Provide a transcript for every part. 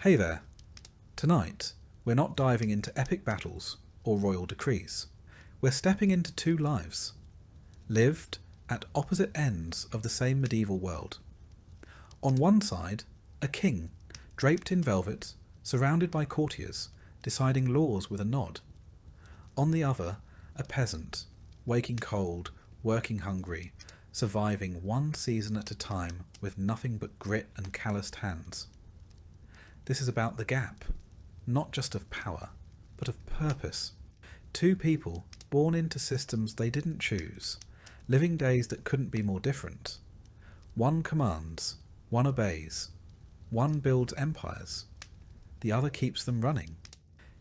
Hey there. Tonight, we're not diving into epic battles or royal decrees. We're stepping into two lives, lived at opposite ends of the same medieval world. On one side, a king, draped in velvet, surrounded by courtiers, deciding laws with a nod. On the other, a peasant, waking cold, working hungry, surviving one season at a time with nothing but grit and calloused hands. This is about the gap, not just of power, but of purpose. Two people born into systems they didn't choose, living days that couldn't be more different. One commands, one obeys, one builds empires, the other keeps them running.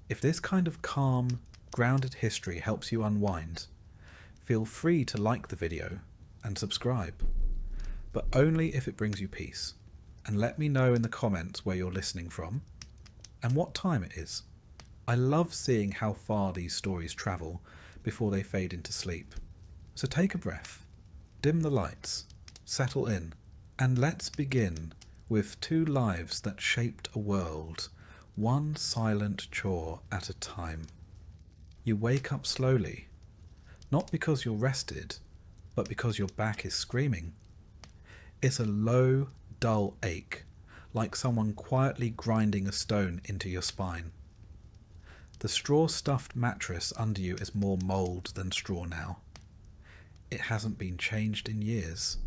If this kind of calm, grounded history helps you unwind, feel free to like the video and subscribe, but only if it brings you peace. And let me know in the comments where you're listening from and what time it is. I love seeing how far these stories travel before they fade into sleep. So take a breath, dim the lights, settle in, and let's begin with two lives that shaped a world, one silent chore at a time. You wake up slowly, not because you're rested, but because your back is screaming. It's a low, dull ache, like someone quietly grinding a stone into your spine. The straw-stuffed mattress under you is more mould than straw now. It hasn't been changed in years,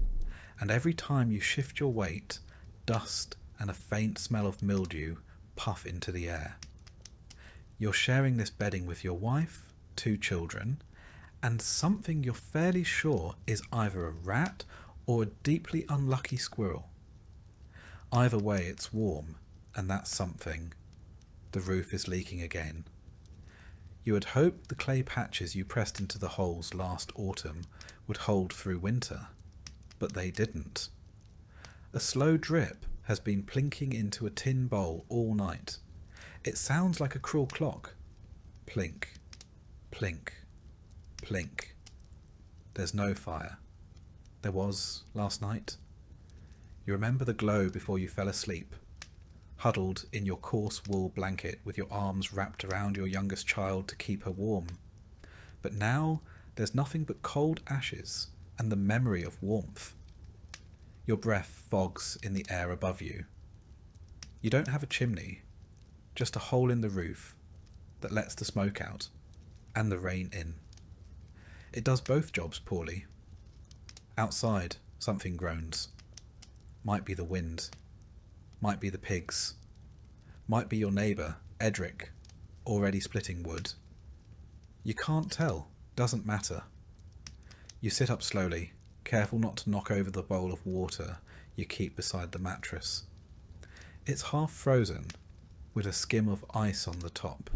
and every time you shift your weight, dust and a faint smell of mildew puff into the air. You're sharing this bedding with your wife, two children, and something you're fairly sure is either a rat or a deeply unlucky squirrel. Either way, it's warm, and that's something. The roof is leaking again. You had hoped the clay patches you pressed into the holes last autumn would hold through winter, but they didn't. A slow drip has been plinking into a tin bowl all night. It sounds like a cruel clock. Plink, plink, plink. There's no fire. There was last night. You remember the glow before you fell asleep, huddled in your coarse wool blanket with your arms wrapped around your youngest child to keep her warm. But now there's nothing but cold ashes and the memory of warmth. Your breath fogs in the air above you. You don't have a chimney, just a hole in the roof that lets the smoke out and the rain in. It does both jobs poorly. Outside, something groans. Might be the wind, might be the pigs, might be your neighbour, Edric, already splitting wood. You can't tell, doesn't matter. You sit up slowly, careful not to knock over the bowl of water you keep beside the mattress. It's half frozen, with a skim of ice on the top.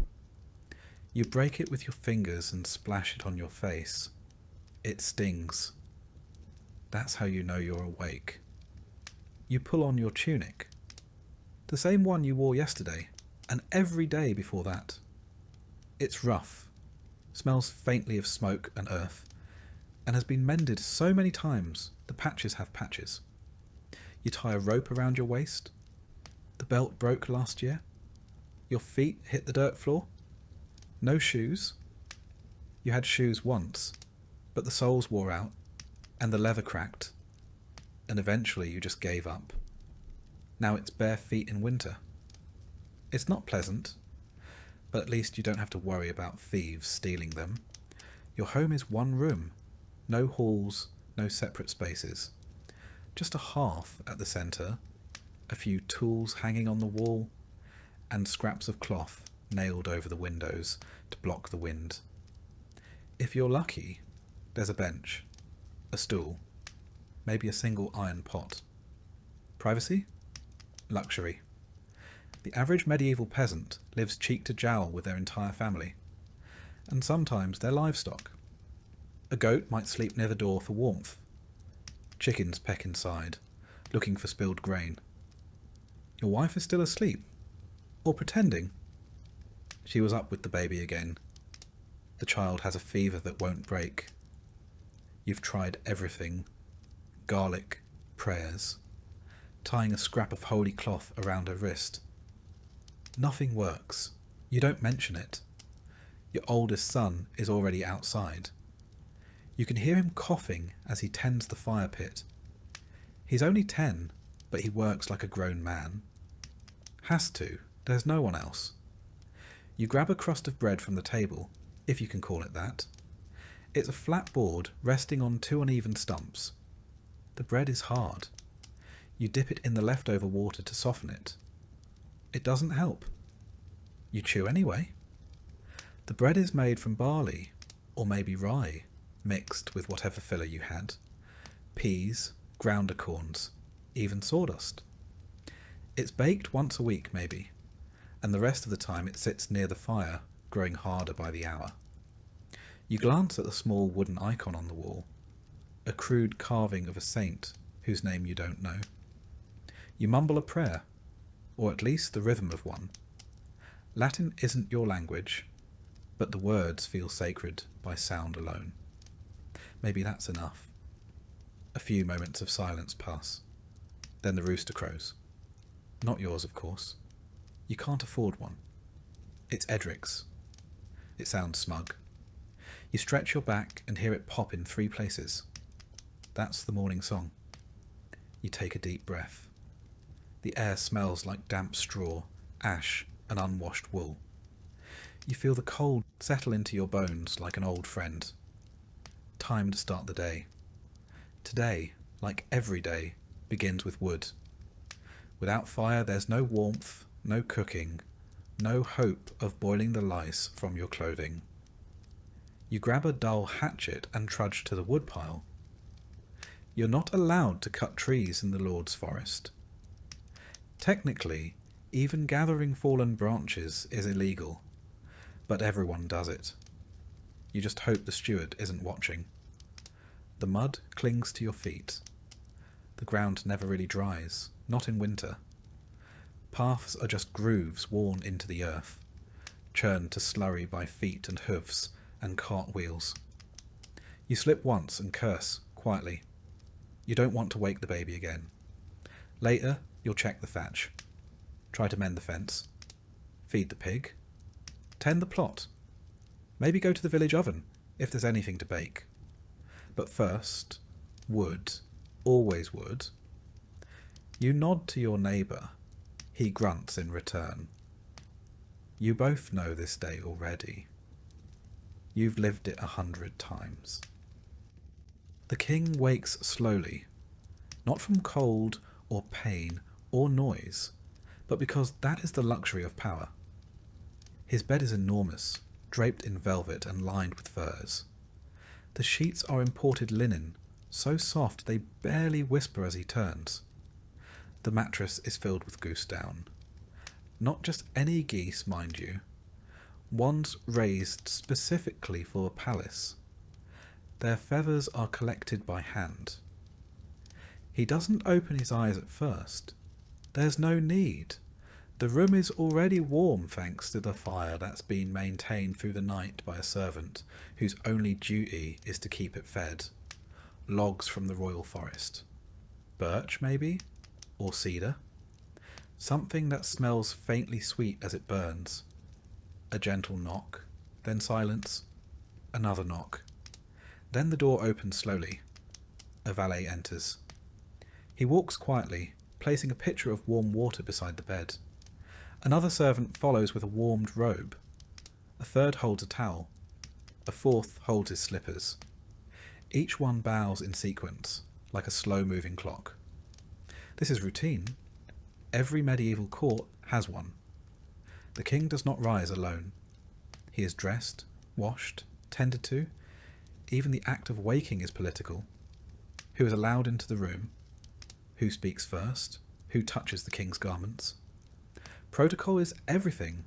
You break it with your fingers and splash it on your face. It stings. That's how you know you're awake. You pull on your tunic, the same one you wore yesterday and every day before that. It's rough, smells faintly of smoke and earth, and has been mended so many times the patches have patches. You tie a rope around your waist. The belt broke last year. Your feet hit the dirt floor. No shoes. You had shoes once, but the soles wore out and the leather cracked. And eventually you just gave up. Now it's bare feet in winter. It's not pleasant, but at least you don't have to worry about thieves stealing them. Your home is one room, no halls, no separate spaces. Just a hearth at the centre, a few tools hanging on the wall, and scraps of cloth nailed over the windows to block the wind. If you're lucky, there's a bench, a stool, maybe a single iron pot. Privacy? Luxury. The average medieval peasant lives cheek to jowl with their entire family, and sometimes their livestock. A goat might sleep near the door for warmth. Chickens peck inside, looking for spilled grain. Your wife is still asleep, or pretending. She was up with the baby again. The child has a fever that won't break. You've tried everything. Garlic, prayers, tying a scrap of holy cloth around her wrist. Nothing works. You don't mention it. Your oldest son is already outside. You can hear him coughing as he tends the fire pit. He's only 10, but he works like a grown man. Has to. There's no one else. You grab a crust of bread from the table, if you can call it that. It's a flat board resting on 2 uneven stumps. The bread is hard. You dip it in the leftover water to soften it. It doesn't help. You chew anyway. The bread is made from barley, or maybe rye, mixed with whatever filler you had. Peas, ground acorns, even sawdust. It's baked once a week maybe, and the rest of the time it sits near the fire, growing harder by the hour. You glance at the small wooden icon on the wall, a crude carving of a saint whose name you don't know. You mumble a prayer, or at least the rhythm of one. Latin isn't your language, but the words feel sacred by sound alone. Maybe that's enough. A few moments of silence pass. Then the rooster crows. Not yours, of course. You can't afford one. It's Edric's. It sounds smug. You stretch your back and hear it pop in 3 places. That's the morning song. You take a deep breath. The air smells like damp straw, ash, and unwashed wool. You feel the cold settle into your bones like an old friend. Time to start the day. Today, like every day, begins with wood. Without fire there's no warmth, no cooking, no hope of boiling the lice from your clothing. You grab a dull hatchet and trudge to the woodpile. You're not allowed to cut trees in the Lord's forest. Technically, even gathering fallen branches is illegal, but everyone does it. You just hope the steward isn't watching. The mud clings to your feet. The ground never really dries, not in winter. Paths are just grooves worn into the earth, churned to slurry by feet and hoofs and cartwheels. You slip once and curse, quietly. You don't want to wake the baby again. Later, you'll check the thatch. Try to mend the fence. Feed the pig. Tend the plot. Maybe go to the village oven, if there's anything to bake. But first, wood. Always wood. You nod to your neighbour. He grunts in return. You both know this day already. You've lived it 100 times. The king wakes slowly, not from cold or pain or noise, but because that is the luxury of power. His bed is enormous, draped in velvet and lined with furs. The sheets are imported linen, so soft they barely whisper as he turns. The mattress is filled with goose down. Not just any geese, mind you. Ones raised specifically for a palace. Their feathers are collected by hand. He doesn't open his eyes at first. There's no need. The room is already warm thanks to the fire that's been maintained through the night by a servant whose only duty is to keep it fed. Logs from the royal forest. Birch, maybe? Or cedar? Something that smells faintly sweet as it burns. A gentle knock, then silence. Another knock. Then the door opens slowly. A valet enters. He walks quietly, placing a pitcher of warm water beside the bed. Another servant follows with a warmed robe. A third holds a towel. A fourth holds his slippers. Each one bows in sequence, like a slow-moving clock. This is routine. Every medieval court has one. The king does not rise alone. He is dressed, washed, tended to. Even the act of waking is political. Who is allowed into the room? Who speaks first? Who touches the king's garments? Protocol is everything.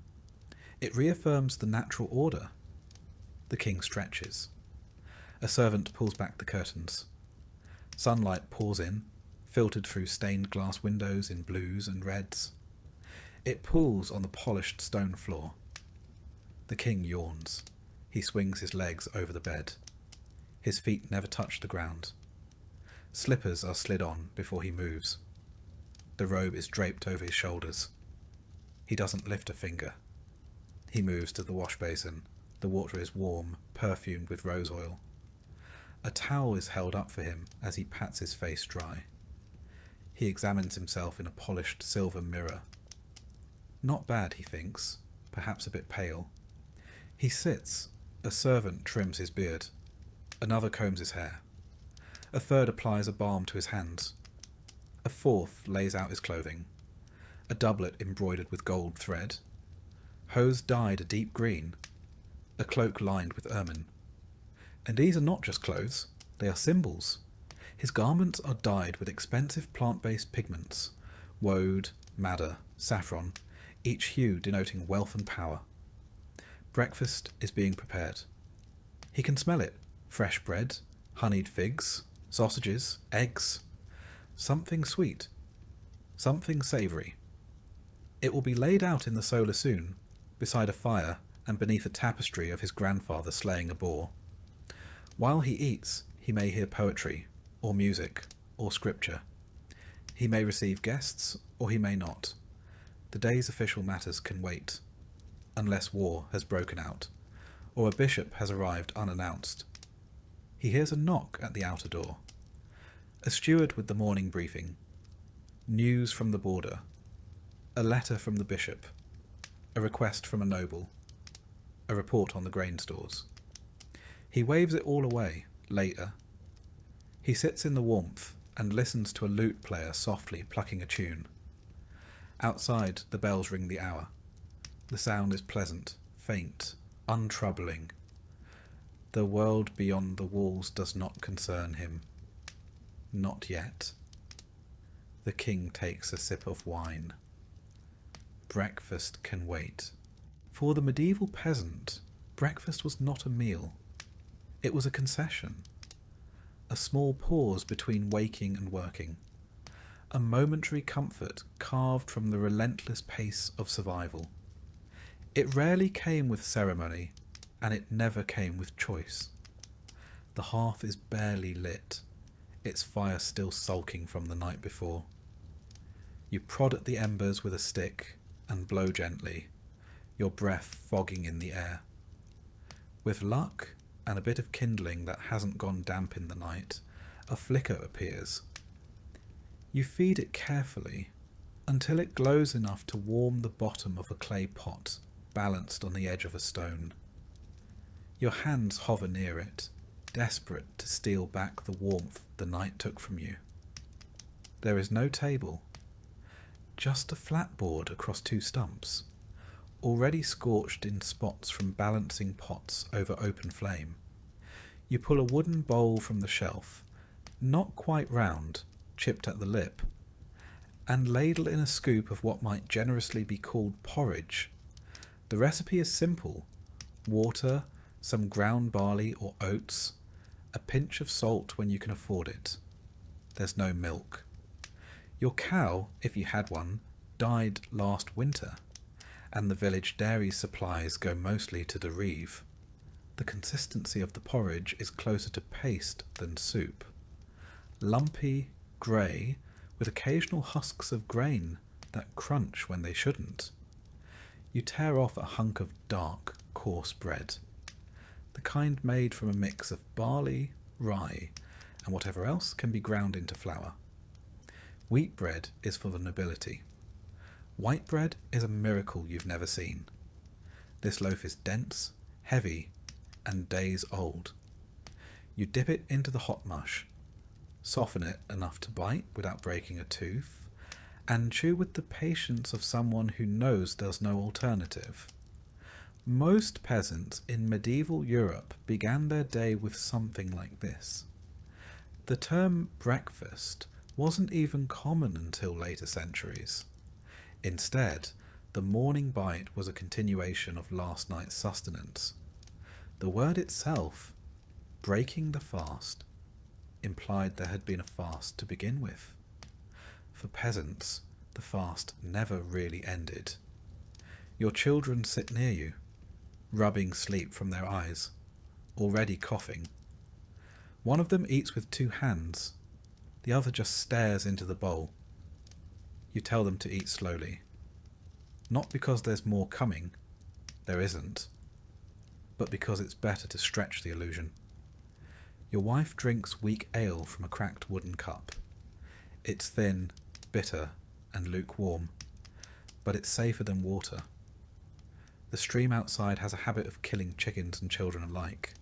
It reaffirms the natural order. The king stretches. A servant pulls back the curtains. Sunlight pours in, filtered through stained glass windows in blues and reds. It pools on the polished stone floor. The king yawns. He swings his legs over the bed. His feet never touch the ground. Slippers are slid on before he moves. The robe is draped over his shoulders. He doesn't lift a finger. He moves to the wash basin. The water is warm, perfumed with rose oil. A towel is held up for him as he pats his face dry. He examines himself in a polished silver mirror. Not bad, he thinks, perhaps a bit pale. He sits. A servant trims his beard. Another combs his hair. A third applies a balm to his hands. A fourth lays out his clothing. A doublet embroidered with gold thread. Hose dyed a deep green. A cloak lined with ermine. And these are not just clothes, they are symbols. His garments are dyed with expensive plant-based pigments, woad, madder, saffron, each hue denoting wealth and power. Breakfast is being prepared. He can smell it. Fresh bread, honeyed figs, sausages, eggs. Something sweet. Something savoury. It will be laid out in the solar soon, beside a fire and beneath a tapestry of his grandfather slaying a boar. While he eats, he may hear poetry, or music, or scripture. He may receive guests, or he may not. The day's official matters can wait, unless war has broken out, or a bishop has arrived unannounced. He hears a knock at the outer door. A steward with the morning briefing. News from the border. A letter from the bishop. A request from a noble. A report on the grain stores. He waves it all away, later. He sits in the warmth and listens to a lute player softly plucking a tune. Outside, the bells ring the hour. The sound is pleasant, faint, untroubling. The world beyond the walls does not concern him. Not yet. The king takes a sip of wine. Breakfast can wait. For the medieval peasant, breakfast was not a meal. It was a concession. A small pause between waking and working. A momentary comfort carved from the relentless pace of survival. It rarely came with ceremony, and it never came with choice. The hearth is barely lit, its fire still sulking from the night before. You prod at the embers with a stick and blow gently, your breath fogging in the air. With luck and a bit of kindling that hasn't gone damp in the night, a flicker appears. You feed it carefully until it glows enough to warm the bottom of a clay pot balanced on the edge of a stone. Your hands hover near it, desperate to steal back the warmth the night took from you. There is no table, just a flat board across two stumps, already scorched in spots from balancing pots over open flame. You pull a wooden bowl from the shelf, not quite round, chipped at the lip, and ladle in a scoop of what might generously be called porridge. The recipe is simple: water, some ground barley or oats, a pinch of salt when you can afford it. There's no milk. Your cow, if you had one, died last winter, and the village dairy supplies go mostly to the reeve. The consistency of the porridge is closer to paste than soup. Lumpy, grey, with occasional husks of grain that crunch when they shouldn't. You tear off a hunk of dark, coarse bread, the kind made from a mix of barley, rye, and whatever else can be ground into flour. Wheat bread is for the nobility. White bread is a miracle you've never seen. This loaf is dense, heavy, and days old. You dip it into the hot mush, soften it enough to bite without breaking a tooth, and chew with the patience of someone who knows there's no alternative. Most peasants in medieval Europe began their day with something like this. The term breakfast wasn't even common until later centuries. Instead, the morning bite was a continuation of last night's sustenance. The word itself, breaking the fast, implied there had been a fast to begin with. For peasants, the fast never really ended. Your children sit near you, rubbing sleep from their eyes, already coughing. One of them eats with two hands, the other just stares into the bowl. You tell them to eat slowly. Not because there's more coming, there isn't, but because it's better to stretch the illusion. Your wife drinks weak ale from a cracked wooden cup. It's thin, bitter, and lukewarm, but it's safer than water. The stream outside has a habit of killing chickens and children alike.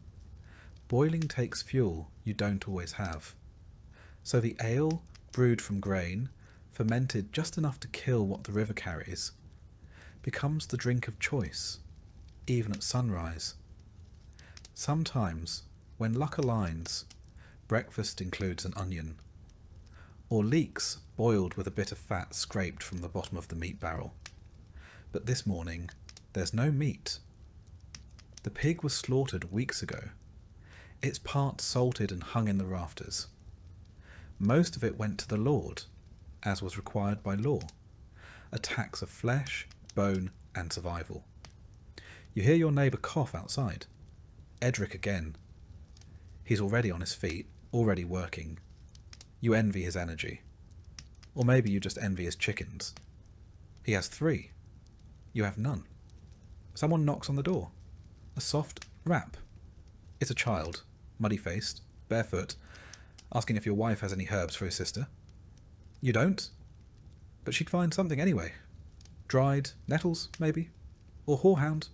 Boiling takes fuel you don't always have. So the ale, brewed from grain, fermented just enough to kill what the river carries, becomes the drink of choice, even at sunrise. Sometimes, when luck aligns, breakfast includes an onion, or leeks boiled with a bit of fat scraped from the bottom of the meat barrel. But this morning, there's no meat. The pig was slaughtered weeks ago. Its parts salted and hung in the rafters. Most of it went to the Lord, as was required by law, a tax of flesh, bone, and survival. You hear your neighbour cough outside. Edric again. He's already on his feet, already working. You envy his energy. Or maybe you just envy his chickens. He has 3. You have none. Someone knocks on the door. A soft rap. It's a child, muddy-faced, barefoot, asking if your wife has any herbs for his sister. You don't? But she'd find something anyway. Dried nettles, maybe? Or horehound.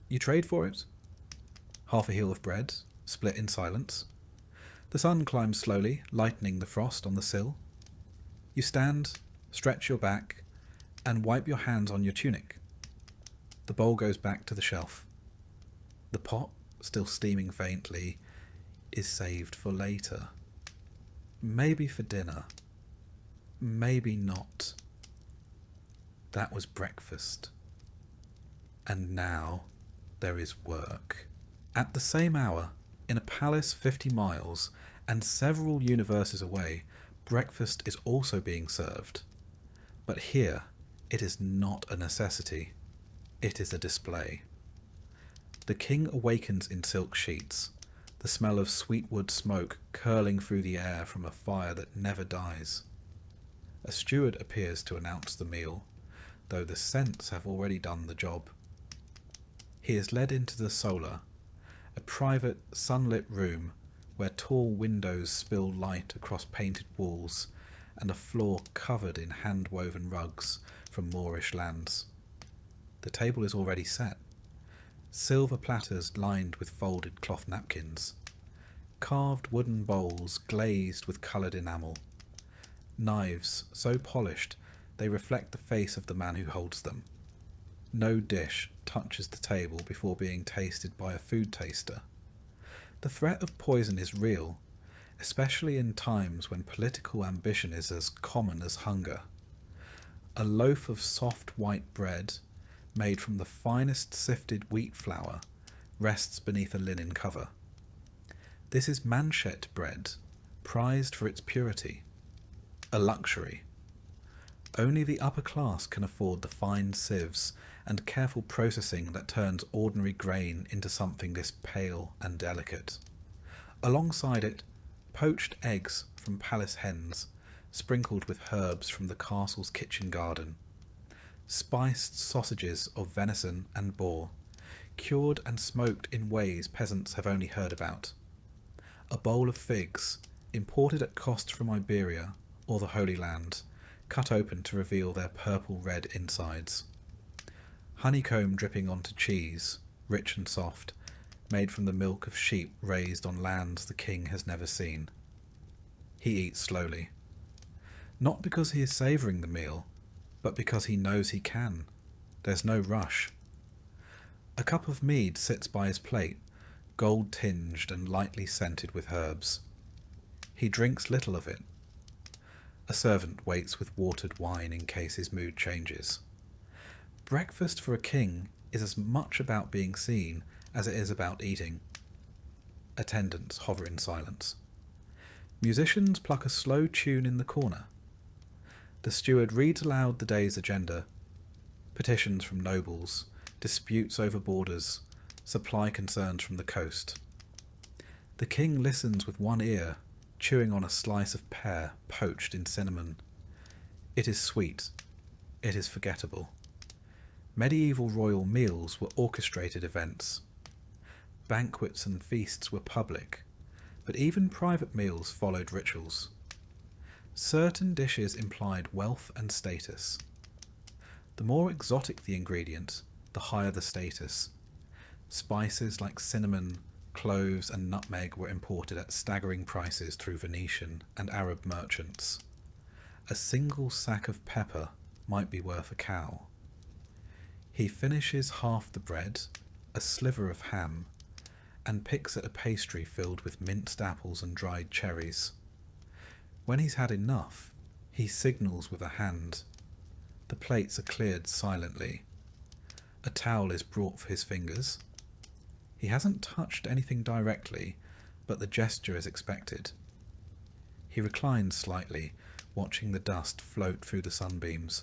You trade for it? Half a heel of bread, split in silence. The sun climbs slowly, lightening the frost on the sill. You stand, stretch your back, and wipe your hands on your tunic. The bowl goes back to the shelf. The pot, still steaming faintly, is saved for later. Maybe for dinner. Maybe not. That was breakfast. And now there is work. At the same hour, in a palace 50 miles and several universes away, breakfast is also being served. But here, it is not a necessity. It is a display. The king awakens in silk sheets, the smell of sweetwood smoke curling through the air from a fire that never dies. A steward appears to announce the meal, though the scents have already done the job. He is led into the solar, a private, sunlit room where tall windows spill light across painted walls and a floor covered in hand-woven rugs from Moorish lands. The table is already set. Silver platters lined with folded cloth napkins. Carved wooden bowls glazed with coloured enamel. Knives so polished they reflect the face of the man who holds them. No dish touches the table before being tasted by a food taster. The threat of poison is real, especially in times when political ambition is as common as hunger. A loaf of soft white bread, made from the finest sifted wheat flour, rests beneath a linen cover. This is manchet bread, prized for its purity. A luxury. Only the upper class can afford the fine sieves and careful processing that turns ordinary grain into something this pale and delicate. Alongside it, poached eggs from palace hens, sprinkled with herbs from the castle's kitchen garden. Spiced sausages of venison and boar, cured and smoked in ways peasants have only heard about. A bowl of figs, imported at cost from Iberia or the Holy Land, cut open to reveal their purple-red insides. Honeycomb dripping onto cheese, rich and soft, made from the milk of sheep raised on lands the king has never seen. He eats slowly. Not because he is savouring the meal, but because he knows he can. There's no rush. A cup of mead sits by his plate, gold-tinged and lightly scented with herbs. He drinks little of it. A servant waits with watered wine in case his mood changes. Breakfast for a king is as much about being seen as it is about eating. Attendants hover in silence. Musicians pluck a slow tune in the corner. The steward reads aloud the day's agenda. Petitions from nobles, disputes over borders, supply concerns from the coast. The king listens with one ear, chewing on a slice of pear poached in cinnamon. It is sweet. It is forgettable. Medieval royal meals were orchestrated events. Banquets and feasts were public, but even private meals followed rituals. Certain dishes implied wealth and status. The more exotic the ingredient, the higher the status. Spices like cinnamon, cloves and nutmeg were imported at staggering prices through Venetian and Arab merchants. A single sack of pepper might be worth a cow. He finishes half the bread, a sliver of ham, and picks at a pastry filled with minced apples and dried cherries. When he's had enough, he signals with a hand. The plates are cleared silently. A towel is brought for his fingers. He hasn't touched anything directly, but the gesture is expected. He reclines slightly, watching the dust float through the sunbeams.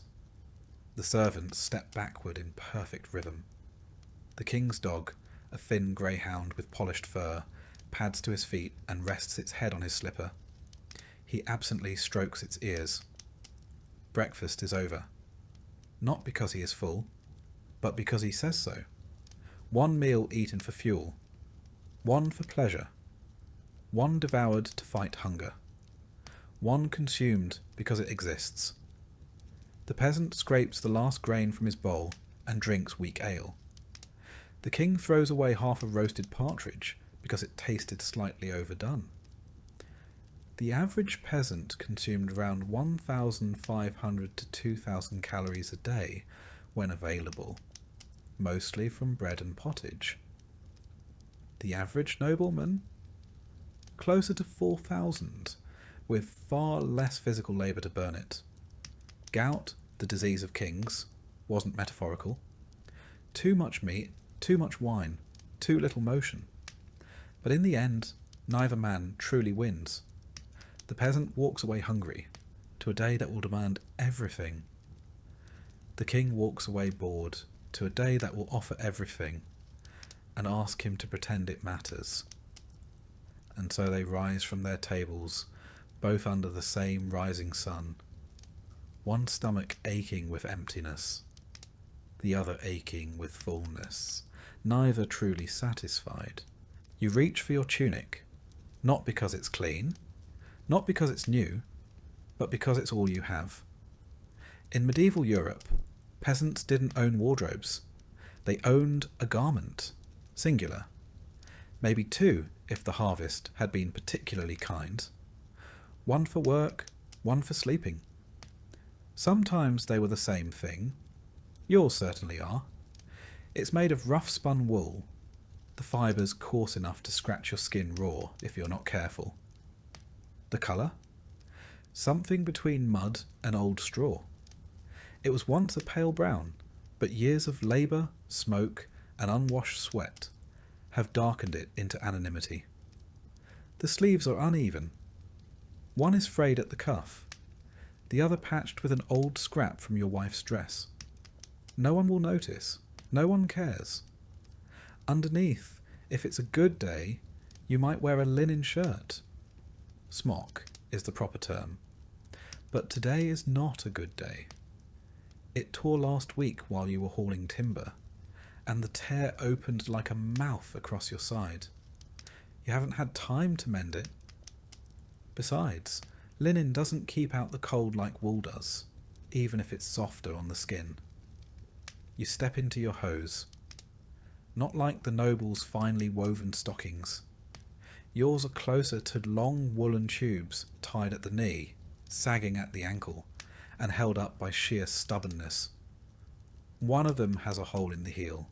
The servants step backward in perfect rhythm. The king's dog, a thin greyhound with polished fur, pads to his feet and rests its head on his slipper. He absently strokes its ears. Breakfast is over. Not because he is full, but because he says so. One meal eaten for fuel. One for pleasure. One devoured to fight hunger. One consumed because it exists. The peasant scrapes the last grain from his bowl and drinks weak ale. The king throws away half a roasted partridge because it tasted slightly overdone. The average peasant consumed around 1,500 to 2,000 calories a day when available, mostly from bread and pottage. The average nobleman? Closer to 4,000, with far less physical labour to burn it. Gout, the disease of kings, wasn't metaphorical. Too much meat, too much wine, too little motion. But in the end, neither man truly wins. The peasant walks away hungry, to a day that will demand everything. The king walks away bored, to a day that will offer everything, and ask him to pretend it matters. And so they rise from their tables, both under the same rising sun, one stomach aching with emptiness, the other aching with fullness, neither truly satisfied. You reach for your tunic, not because it's clean, not because it's new, but because it's all you have. In medieval Europe, peasants didn't own wardrobes. They owned a garment, singular. Maybe two if the harvest had been particularly kind. One for work, one for sleeping. Sometimes they were the same thing. Yours certainly are. It's made of rough-spun wool, the fibres coarse enough to scratch your skin raw if you're not careful. The colour? Something between mud and old straw. It was once a pale brown, but years of labour, smoke, and unwashed sweat have darkened it into anonymity. The sleeves are uneven. One is frayed at the cuff, the other patched with an old scrap from your wife's dress. No one will notice. No one cares. Underneath, if it's a good day, you might wear a linen shirt. Smock is the proper term. But today is not a good day. It tore last week while you were hauling timber, and the tear opened like a mouth across your side. You haven't had time to mend it. Besides, linen doesn't keep out the cold like wool does, even if it's softer on the skin. You step into your hose. Not like the nobles' finely woven stockings. Yours are closer to long woolen tubes tied at the knee, sagging at the ankle, and held up by sheer stubbornness. One of them has a hole in the heel.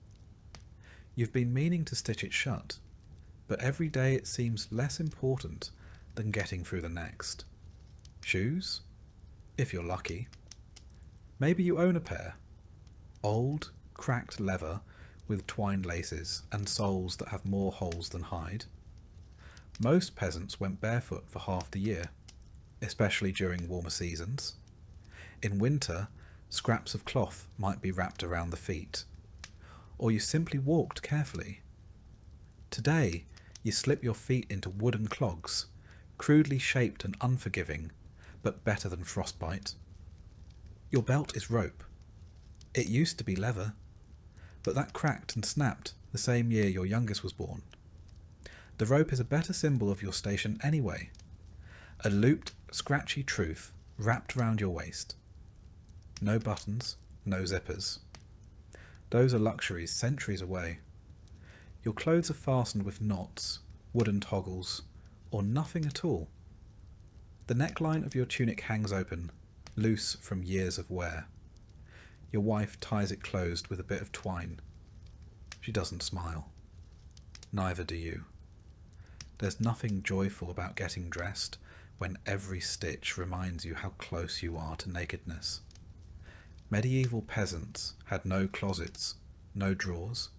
You've been meaning to stitch it shut, but every day it seems less important than getting through the next. Shoes? If you're lucky. Maybe you own a pair. Old, cracked leather with twined laces and soles that have more holes than hide. Most peasants went barefoot for half the year, especially during warmer seasons. In winter, scraps of cloth might be wrapped around the feet, or you simply walked carefully. Today, you slip your feet into wooden clogs, crudely shaped and unforgiving, but better than frostbite. Your belt is rope. It used to be leather, but that cracked and snapped the same year your youngest was born. The rope is a better symbol of your station anyway. A looped, scratchy truth wrapped round your waist. No buttons, no zippers. Those are luxuries centuries away. Your clothes are fastened with knots, wooden toggles, or nothing at all. The neckline of your tunic hangs open, loose from years of wear. Your wife ties it closed with a bit of twine. She doesn't smile. Neither do you. There's nothing joyful about getting dressed when every stitch reminds you how close you are to nakedness. Medieval peasants had no closets, no drawers.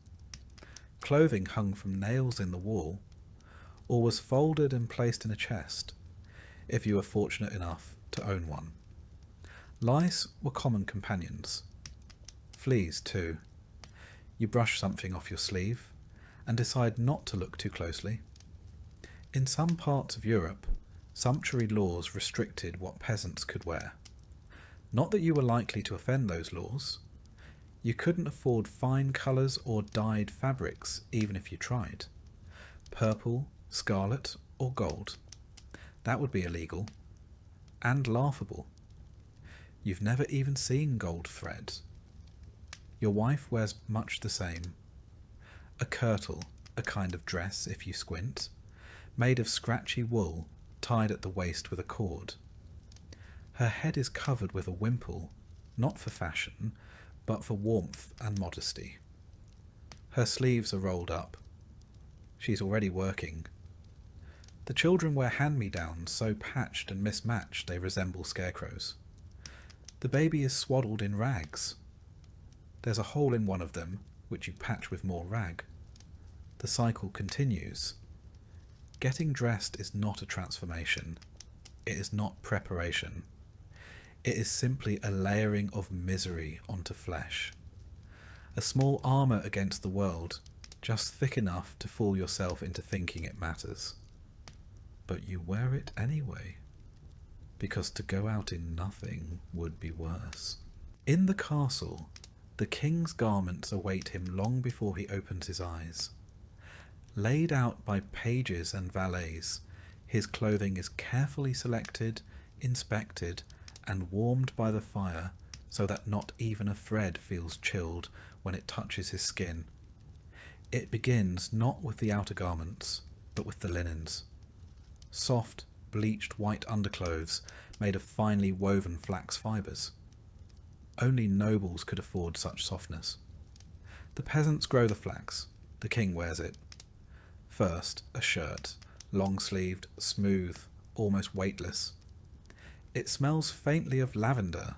Clothing hung from nails in the wall, or was folded and placed in a chest, if you were fortunate enough to own one. Lice were common companions. Fleas, too. You brush something off your sleeve and decide not to look too closely. In some parts of Europe, sumptuary laws restricted what peasants could wear. Not that you were likely to offend those laws. You couldn't afford fine colours or dyed fabrics even if you tried. Purple, scarlet or gold. That would be illegal. And laughable. You've never even seen gold thread. Your wife wears much the same. A kirtle, a kind of dress if you squint, made of scratchy wool tied at the waist with a cord. Her head is covered with a wimple, not for fashion, but for warmth and modesty. Her sleeves are rolled up. She's already working. The children wear hand-me-downs so patched and mismatched they resemble scarecrows. The baby is swaddled in rags. There's a hole in one of them, which you patch with more rag. The cycle continues. Getting dressed is not a transformation. It is not preparation. It is simply a layering of misery onto flesh. A small armour against the world, just thick enough to fool yourself into thinking it matters. But you wear it anyway, because to go out in nothing would be worse. In the castle, the king's garments await him long before he opens his eyes. Laid out by pages and valets, his clothing is carefully selected, inspected, and warmed by the fire so that not even a thread feels chilled when it touches his skin. It begins not with the outer garments, but with the linens. Soft, bleached white underclothes made of finely woven flax fibres. Only nobles could afford such softness. The peasants grow the flax, the king wears it. First, a shirt, long-sleeved, smooth, almost weightless. It smells faintly of lavender,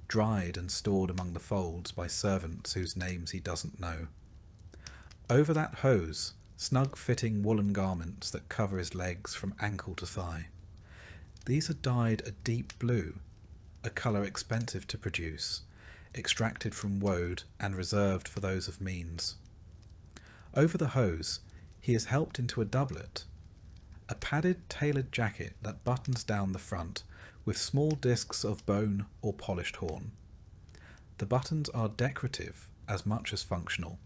dried and stored among the folds by servants whose names he doesn't know. Over that hose, snug-fitting woolen garments that cover his legs from ankle to thigh. These are dyed a deep blue, a colour expensive to produce, extracted from woad and reserved for those of means. Over the hose, he is helped into a doublet, a padded tailored jacket that buttons down the front with small discs of bone or polished horn. The buttons are decorative as much as functional.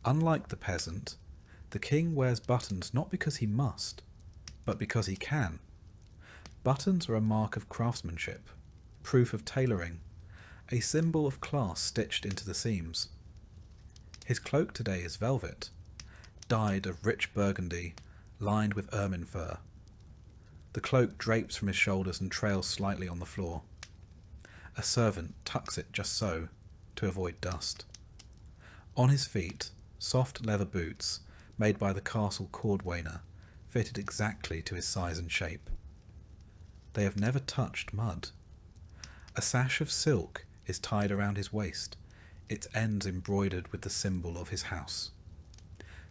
Unlike the peasant, the king wears buttons not because he must, but because he can. Buttons are a mark of craftsmanship, proof of tailoring, a symbol of class stitched into the seams. His cloak today is velvet, dyed of rich burgundy, lined with ermine fur. The cloak drapes from his shoulders and trails slightly on the floor. A servant tucks it just so, to avoid dust. On his feet, soft leather boots, made by the castle cordwainer, fitted exactly to his size and shape. They have never touched mud. A sash of silk is tied around his waist, its ends embroidered with the symbol of his house.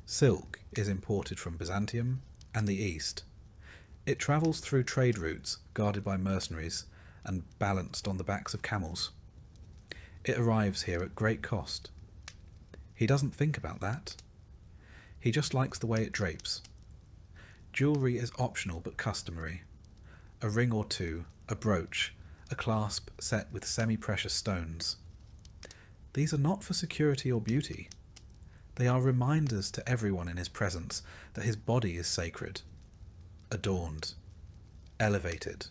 Silk is imported from Byzantium and the East. It travels through trade routes guarded by mercenaries and balanced on the backs of camels. It arrives here at great cost. He doesn't think about that. He just likes the way it drapes. Jewellery is optional but customary. A ring or two, a brooch, a clasp set with semi-precious stones. These are not for security or beauty. They are reminders to everyone in his presence that his body is sacred, adorned, elevated.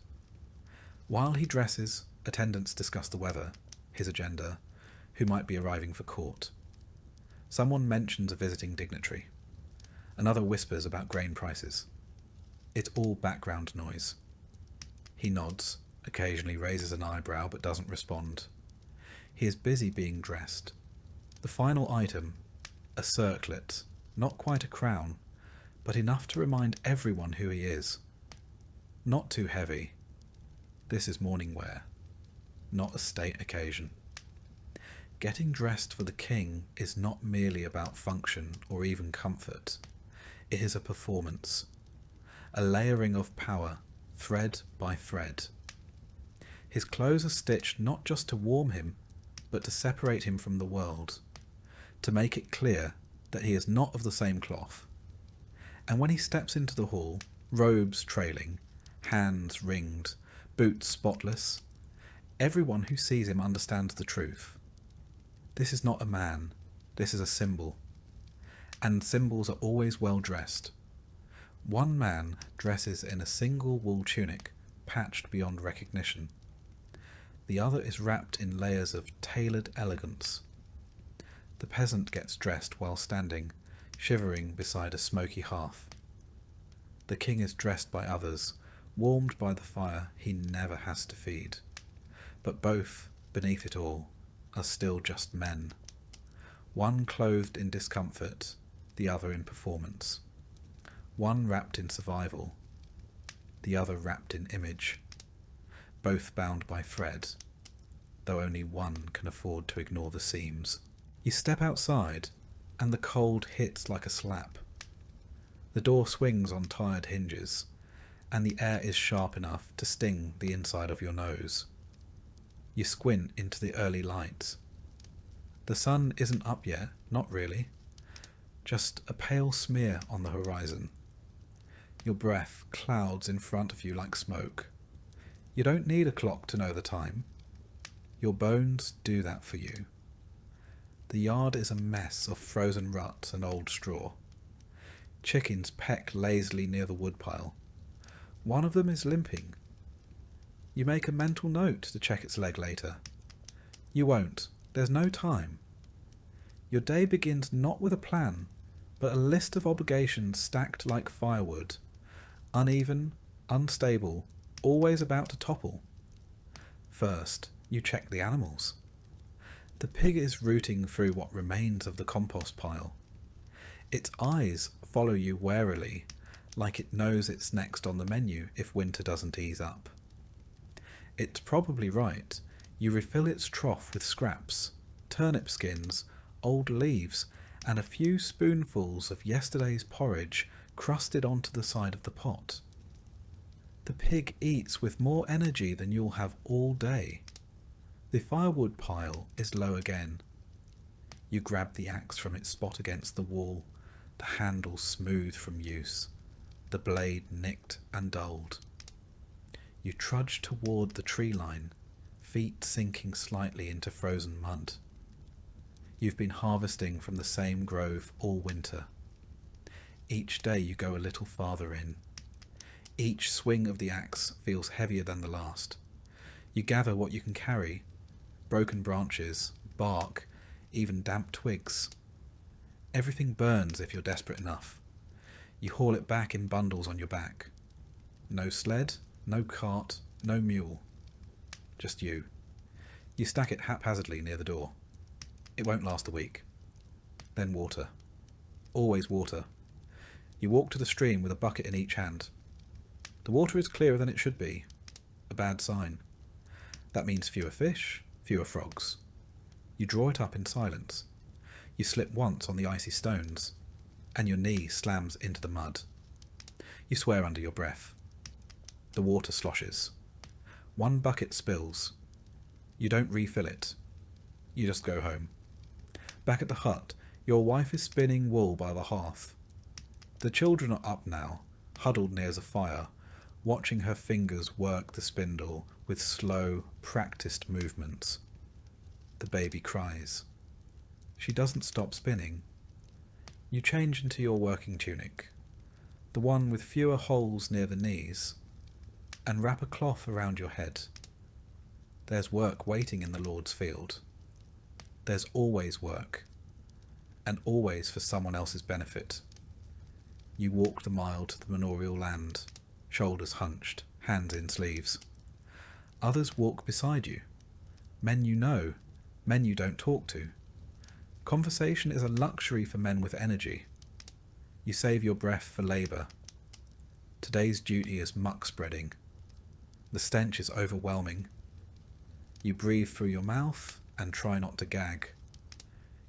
While he dresses, attendants discuss the weather, his agenda, who might be arriving for court. Someone mentions a visiting dignitary. Another whispers about grain prices. It's all background noise. He nods, occasionally raises an eyebrow but doesn't respond. He is busy being dressed. The final item, a circlet, not quite a crown, but enough to remind everyone who he is. Not too heavy. This is morning wear, not a state occasion. Getting dressed for the king is not merely about function or even comfort. It is a performance, a layering of power, thread by thread. His clothes are stitched not just to warm him, but to separate him from the world, to make it clear that he is not of the same cloth. And when he steps into the hall, robes trailing, hands ringed, boots spotless, everyone who sees him understands the truth. This is not a man, this is a symbol. And symbols are always well dressed. One man dresses in a single wool tunic, patched beyond recognition. The other is wrapped in layers of tailored elegance. The peasant gets dressed while standing, shivering beside a smoky hearth. The king is dressed by others, warmed by the fire he never has to feed. But both, beneath it all, are still just men. One clothed in discomfort, the other in performance. One wrapped in survival, the other wrapped in image. Both bound by thread, though only one can afford to ignore the seams. You step outside, and the cold hits like a slap. The door swings on tired hinges, and the air is sharp enough to sting the inside of your nose. You squint into the early light. The sun isn't up yet, not really. Just a pale smear on the horizon. Your breath clouds in front of you like smoke. You don't need a clock to know the time. Your bones do that for you. The yard is a mess of frozen ruts and old straw. Chickens peck lazily near the woodpile. One of them is limping. You make a mental note to check its leg later. You won't. There's no time. Your day begins not with a plan, but a list of obligations stacked like firewood. Uneven, unstable, always about to topple. First, you check the animals. The pig is rooting through what remains of the compost pile. Its eyes follow you warily, like it knows it's next on the menu if winter doesn't ease up. It's probably right. You refill its trough with scraps, turnip skins, old leaves, and a few spoonfuls of yesterday's porridge crusted onto the side of the pot. The pig eats with more energy than you'll have all day. The firewood pile is low again. You grab the axe from its spot against the wall, the handle smooth from use, the blade nicked and dulled. You trudge toward the tree line, feet sinking slightly into frozen mud. You've been harvesting from the same grove all winter. Each day you go a little farther in. Each swing of the axe feels heavier than the last. You gather what you can carry, broken branches, bark, even damp twigs. Everything burns if you're desperate enough. You haul it back in bundles on your back. No sled, no cart, no mule. Just you. You stack it haphazardly near the door. It won't last a week. Then water. Always water. You walk to the stream with a bucket in each hand. The water is clearer than it should be. A bad sign. That means fewer fish, fewer frogs. You draw it up in silence. You slip once on the icy stones, and your knee slams into the mud. You swear under your breath. The water sloshes. One bucket spills. You don't refill it. You just go home. Back at the hut, your wife is spinning wool by the hearth. The children are up now, huddled near the fire, watching her fingers work the spindle with slow, practiced movements. The baby cries. She doesn't stop spinning. You change into your working tunic, the one with fewer holes near the knees, and wrap a cloth around your head. There's work waiting in the Lord's field. There's always work, and always for someone else's benefit. You walk the mile to the manorial land, shoulders hunched, hands in sleeves. Others walk beside you, men you know, men you don't talk to. Conversation is a luxury for men with energy. You save your breath for labour. Today's duty is muck spreading. The stench is overwhelming. You breathe through your mouth and try not to gag.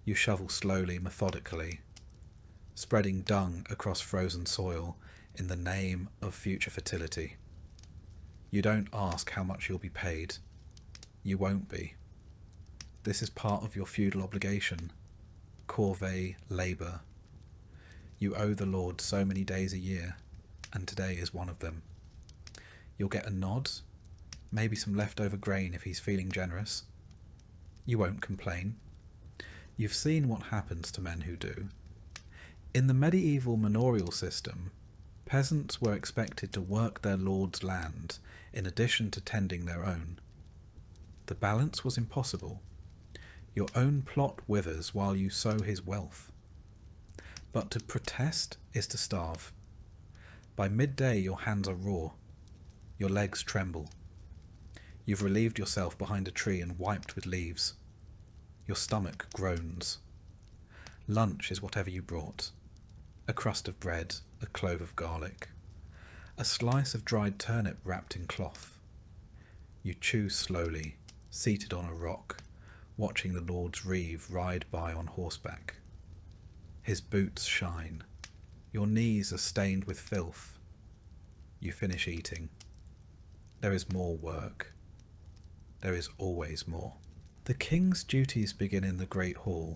You shovel slowly, methodically, spreading dung across frozen soil in the name of future fertility. You don't ask how much you'll be paid. You won't be. This is part of your feudal obligation. Corvée labour. You owe the Lord so many days a year, and today is one of them. You'll get a nod, maybe some leftover grain if he's feeling generous. You won't complain. You've seen what happens to men who do. In the medieval manorial system, peasants were expected to work their lord's land in addition to tending their own. The balance was impossible. Your own plot withers while you sow his wealth. But to protest is to starve. By midday your hands are raw. Your legs tremble. You've relieved yourself behind a tree and wiped with leaves. Your stomach groans. Lunch is whatever you brought. A crust of bread, a clove of garlic, a slice of dried turnip wrapped in cloth. You chew slowly, seated on a rock, watching the Lord's reeve ride by on horseback. His boots shine. Your knees are stained with filth. You finish eating. There is more work. There is always more. The king's duties begin in the great hall,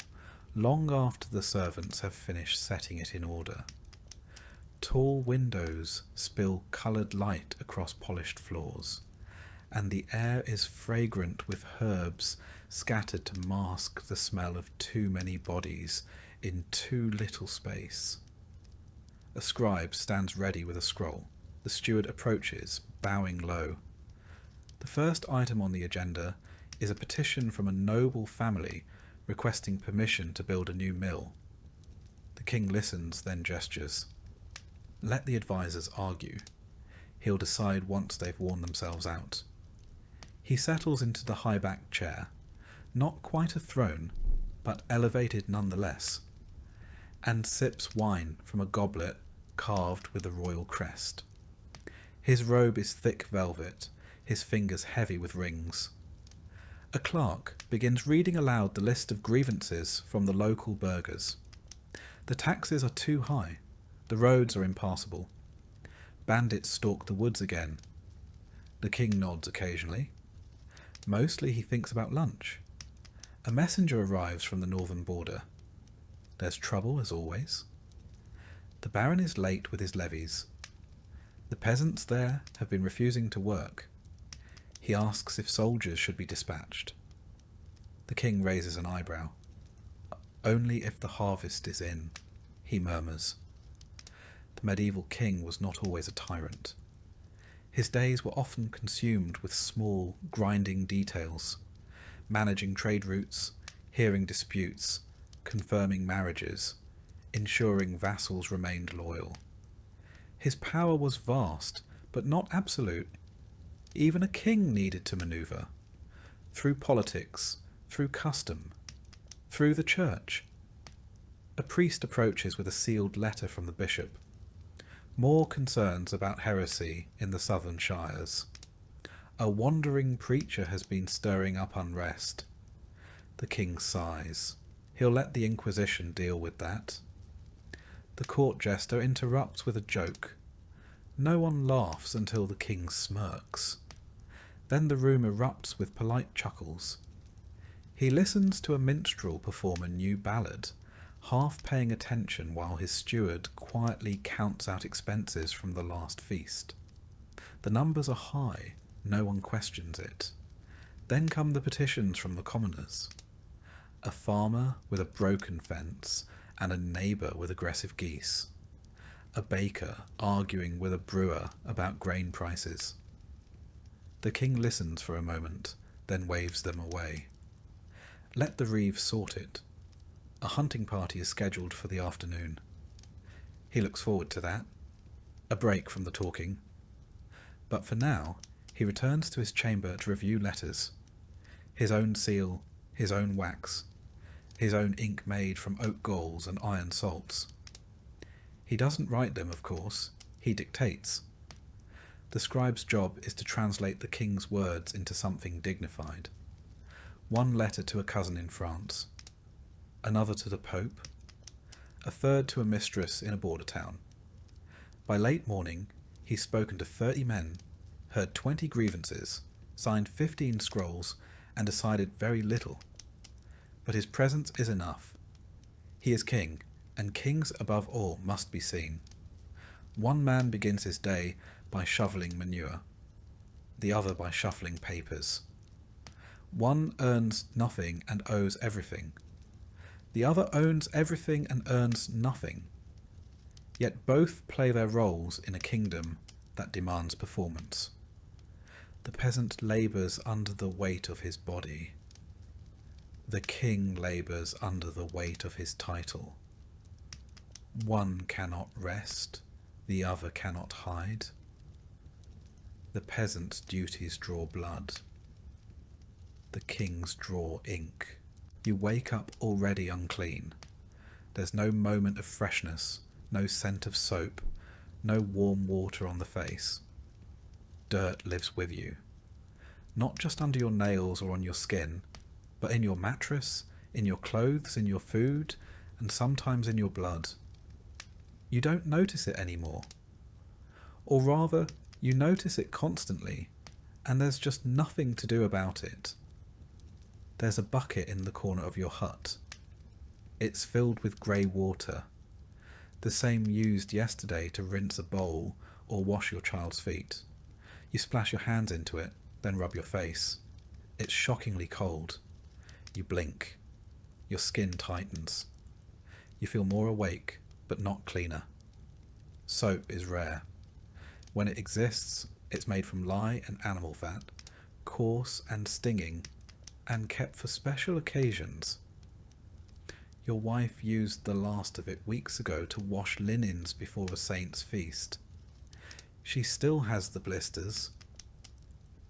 long after the servants have finished setting it in order. Tall windows spill coloured light across polished floors, and the air is fragrant with herbs scattered to mask the smell of too many bodies in too little space. A scribe stands ready with a scroll. The steward approaches, bowing low. The first item on the agenda is a petition from a noble family requesting permission to build a new mill. The king listens, then gestures. Let the advisers argue. He'll decide once they've worn themselves out. He settles into the high-backed chair, not quite a throne, but elevated nonetheless, and sips wine from a goblet carved with a royal crest. His robe is thick velvet, his fingers heavy with rings. A clerk begins reading aloud the list of grievances from the local burghers. The taxes are too high. The roads are impassable. Bandits stalk the woods again. The king nods occasionally. Mostly he thinks about lunch. A messenger arrives from the northern border. There's trouble, as always. The baron is late with his levies. The peasants there have been refusing to work. He asks if soldiers should be dispatched. The king raises an eyebrow. Only if the harvest is in, he murmurs. The medieval king was not always a tyrant. His days were often consumed with small, grinding details, managing trade routes, hearing disputes, confirming marriages, ensuring vassals remained loyal. His power was vast, but not absolute. Even a king needed to manoeuvre. Through politics, through custom, through the church. A priest approaches with a sealed letter from the bishop. More concerns about heresy in the southern shires. A wandering preacher has been stirring up unrest. The king sighs. He'll let the Inquisition deal with that. The court jester interrupts with a joke. No one laughs until the king smirks. Then the room erupts with polite chuckles. He listens to a minstrel perform a new ballad, half paying attention while his steward quietly counts out expenses from the last feast. The numbers are high, no one questions it. Then come the petitions from the commoners. A farmer with a broken fence and a neighbour with aggressive geese. A baker arguing with a brewer about grain prices. The king listens for a moment, then waves them away. Let the reeve sort it. A hunting party is scheduled for the afternoon. He looks forward to that. A break from the talking. But for now, he returns to his chamber to review letters. His own seal, his own wax, his own ink made from oak galls and iron salts. He doesn't write them, of course. He dictates. The scribe's job is to translate the king's words into something dignified. One letter to a cousin in France, another to the Pope, a third to a mistress in a border town. By late morning, he's spoken to 30 men, heard 20 grievances, signed 15 scrolls, and decided very little. But his presence is enough. He is king, and kings above all must be seen. One man begins his day by shoveling manure, the other by shuffling papers. One earns nothing and owes everything. The other owns everything and earns nothing. Yet both play their roles in a kingdom that demands performance. The peasant labours under the weight of his body. The king labours under the weight of his title. One cannot rest, the other cannot hide. The peasant's duties draw blood. The king's draw ink. You wake up already unclean. There's no moment of freshness, no scent of soap, no warm water on the face. Dirt lives with you, not just under your nails or on your skin, but in your mattress, in your clothes, in your food, and sometimes in your blood. You don't notice it anymore. Or rather, you notice it constantly, and there's just nothing to do about it. There's a bucket in the corner of your hut. It's filled with grey water, the same used yesterday to rinse a bowl or wash your child's feet. You splash your hands into it, then rub your face. It's shockingly cold. You blink. Your skin tightens. You feel more awake, but not cleaner. Soap is rare. When it exists, it's made from lye and animal fat, coarse and stinging, and kept for special occasions. Your wife used the last of it weeks ago to wash linens before a saint's feast. She still has the blisters.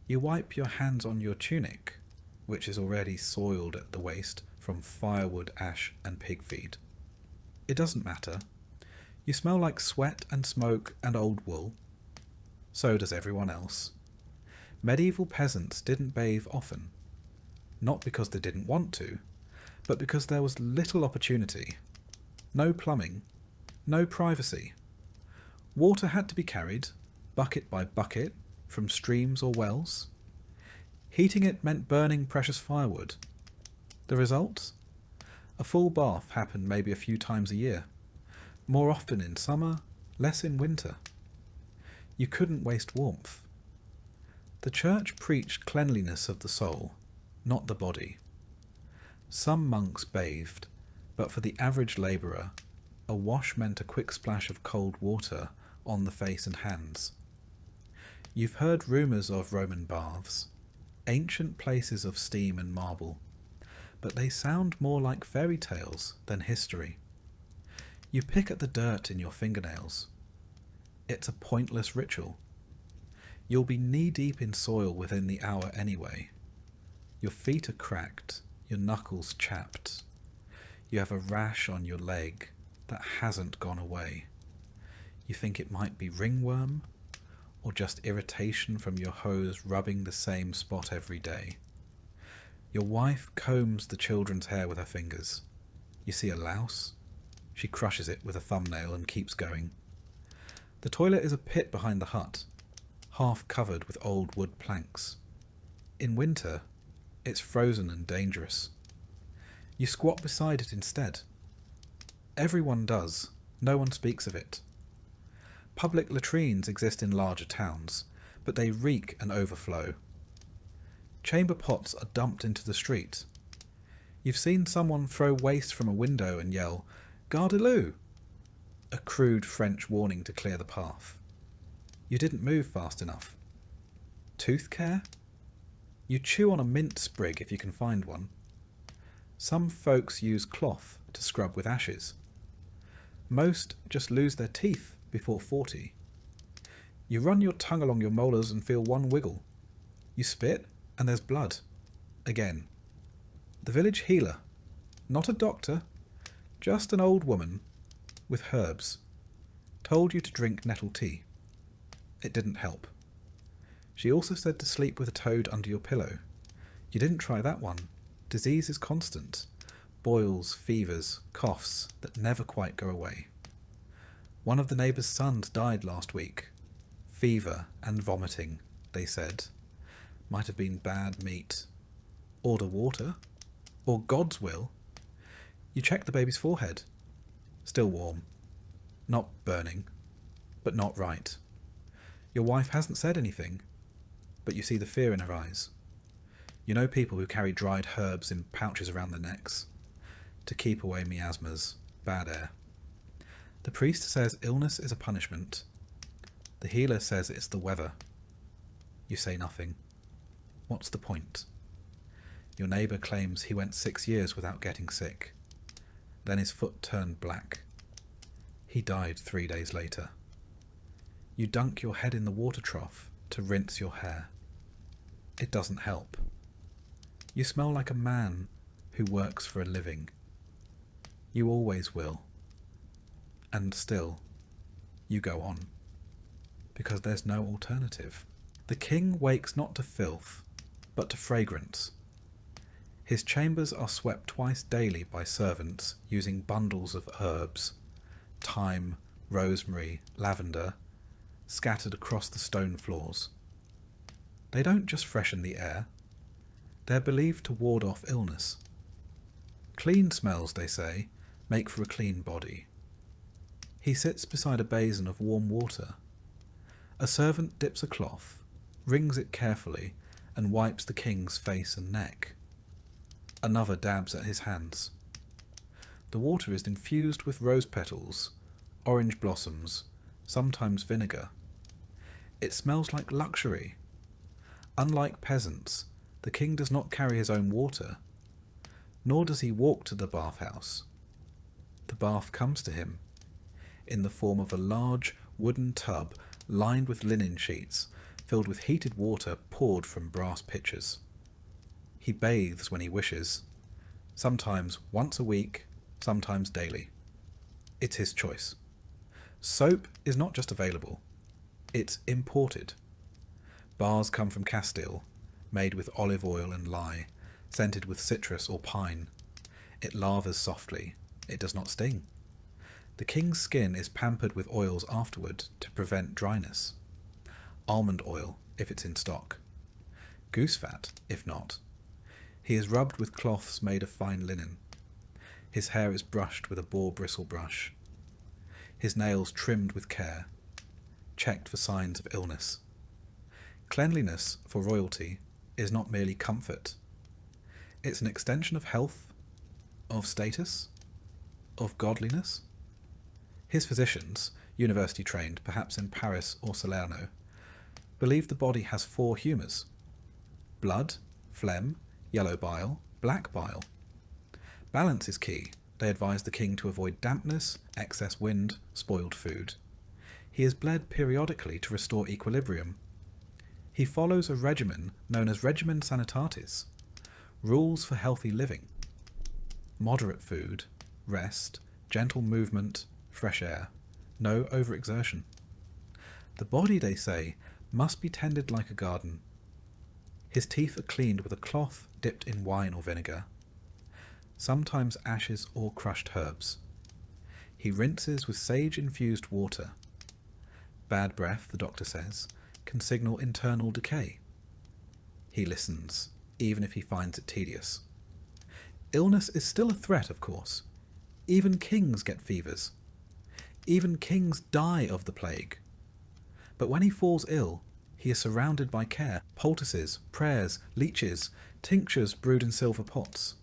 You wipe your hands on your tunic, which is already soiled at the waist from firewood, ash, and pig feed. It doesn't matter. You smell like sweat and smoke and old wool. So does everyone else. Medieval peasants didn't bathe often, not because they didn't want to, but because there was little opportunity. No plumbing, no privacy. Water had to be carried, bucket by bucket, from streams or wells. Heating it meant burning precious firewood. The result? A full bath happened maybe a few times a year, more often in summer, less in winter. You couldn't waste warmth. The church preached cleanliness of the soul, not the body. Some monks bathed, but for the average labourer, a wash meant a quick splash of cold water on the face and hands. You've heard rumours of Roman baths, ancient places of steam and marble, but they sound more like fairy tales than history. You pick at the dirt in your fingernails. It's a pointless ritual. You'll be knee-deep in soil within the hour anyway. Your feet are cracked, your knuckles chapped. You have a rash on your leg that hasn't gone away. You think it might be ringworm, or just irritation from your hose rubbing the same spot every day. Your wife combs the children's hair with her fingers. You see a louse. She crushes it with a thumbnail and keeps going. The toilet is a pit behind the hut, half covered with old wood planks. In winter, it's frozen and dangerous. You squat beside it instead. Everyone does. No one speaks of it. Public latrines exist in larger towns, but they reek and overflow. Chamber pots are dumped into the street. You've seen someone throw waste from a window and yell, "Gardeloo!" a crude French warning to clear the path. You didn't move fast enough. Tooth care? You chew on a mint sprig if you can find one. Some folks use cloth to scrub with ashes. Most just lose their teeth before 40. You run your tongue along your molars and feel one wiggle. You spit and there's blood. Again. The village healer. Not a doctor. Just an old woman with herbs. Told you to drink nettle tea. It didn't help. She also said to sleep with a toad under your pillow. You didn't try that one. Disease is constant. Boils, fevers, coughs that never quite go away. One of the neighbour's sons died last week. Fever and vomiting, they said. Might have been bad meat. Order water. Or God's will. You check the baby's forehead. Still warm. Not burning. But not right. Your wife hasn't said anything, but you see the fear in her eyes. You know people who carry dried herbs in pouches around their necks to keep away miasmas, bad air. The priest says illness is a punishment. The healer says it's the weather. You say nothing. What's the point? Your neighbour claims he went 6 years without getting sick. Then his foot turned black. He died 3 days later. You dunk your head in the water trough to rinse your hair. It doesn't help. You smell like a man who works for a living. You always will. And still, you go on. Because there's no alternative. The king wakes not to filth, but to fragrance. His chambers are swept twice daily by servants using bundles of herbs, thyme, rosemary, lavender, scattered across the stone floors. They don't just freshen the air. They're believed to ward off illness. Clean smells, they say, make for a clean body. He sits beside a basin of warm water. A servant dips a cloth, wrings it carefully, and wipes the king's face and neck. Another dabs at his hands. The water is infused with rose petals, orange blossoms, sometimes vinegar. It smells like luxury. Unlike peasants, the king does not carry his own water, nor does he walk to the bathhouse. The bath comes to him, in the form of a large wooden tub lined with linen sheets, filled with heated water poured from brass pitchers. He bathes when he wishes, sometimes once a week, sometimes daily. It's his choice. Soap is not just available, it's imported. Bars come from Castile, made with olive oil and lye, scented with citrus or pine. It lavers softly, it does not sting. The king's skin is pampered with oils afterward to prevent dryness. Almond oil, if it's in stock. Goose fat, if not. He is rubbed with cloths made of fine linen. His hair is brushed with a boar bristle brush. His nails trimmed with care, checked for signs of illness. Cleanliness for royalty is not merely comfort. It's an extension of health, of status, of godliness. His physicians, university trained, perhaps in Paris or Salerno, believe the body has 4 humours: blood, phlegm, yellow bile, black bile. Balance is key. They advise the king to avoid dampness, excess wind, spoiled food. He is bled periodically to restore equilibrium. He follows a regimen known as regimen sanitatis, rules for healthy living. Moderate food, rest, gentle movement, fresh air, no overexertion. The body, they say, must be tended like a garden. His teeth are cleaned with a cloth dipped in wine or vinegar, sometimes ashes or crushed herbs. He rinses with sage-infused water. Bad breath, the doctor says, can signal internal decay. He listens, even if he finds it tedious. Illness is still a threat, of course. Even kings get fevers. Even kings die of the plague. But when he falls ill, he is surrounded by care, poultices, prayers, leeches, tinctures brewed in silver pots.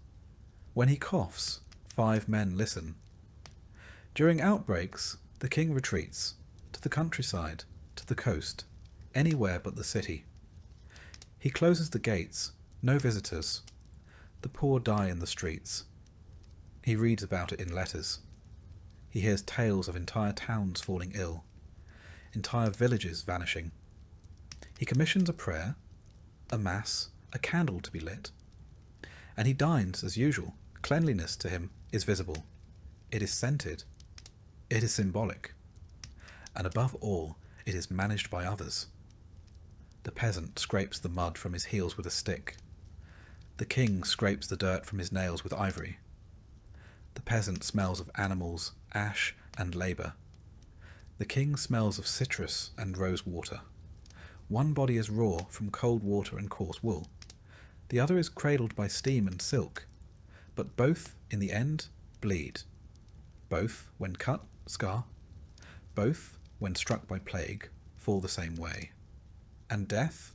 When he coughs, 5 men listen. During outbreaks, the king retreats to the countryside, to the coast, anywhere but the city. He closes the gates, no visitors. The poor die in the streets. He reads about it in letters. He hears tales of entire towns falling ill, entire villages vanishing. He commissions a prayer, a mass, a candle to be lit. And he dines as usual. Cleanliness to him is visible. It is scented. It is symbolic. And above all, it is managed by others. The peasant scrapes the mud from his heels with a stick. The king scrapes the dirt from his nails with ivory. The peasant smells of animals, ash, and labour. The king smells of citrus and rose water. One body is raw from cold water and coarse wool. The other is cradled by steam and silk. But both, in the end, bleed. Both, when cut, scar. Both, when struck by plague, fall the same way. And death,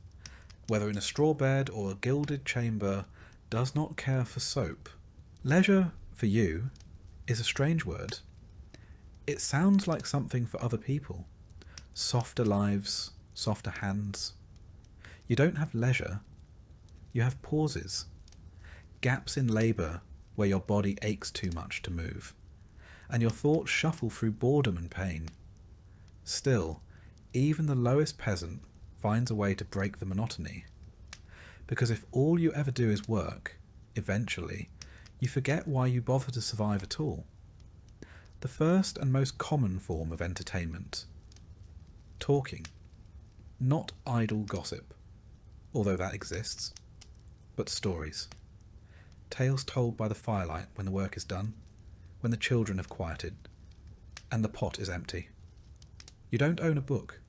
whether in a straw bed or a gilded chamber, does not care for soap. Leisure, for you, is a strange word. It sounds like something for other people. Softer lives, softer hands. You don't have leisure. You have pauses. Gaps in labour where your body aches too much to move, and your thoughts shuffle through boredom and pain. Still, even the lowest peasant finds a way to break the monotony. Because if all you ever do is work, eventually, you forget why you bother to survive at all. The first and most common form of entertainment. Talking. Not idle gossip, although that exists, but stories. Tales told by the firelight when the work is done, when the children have quieted, and the pot is empty. You don't own a book.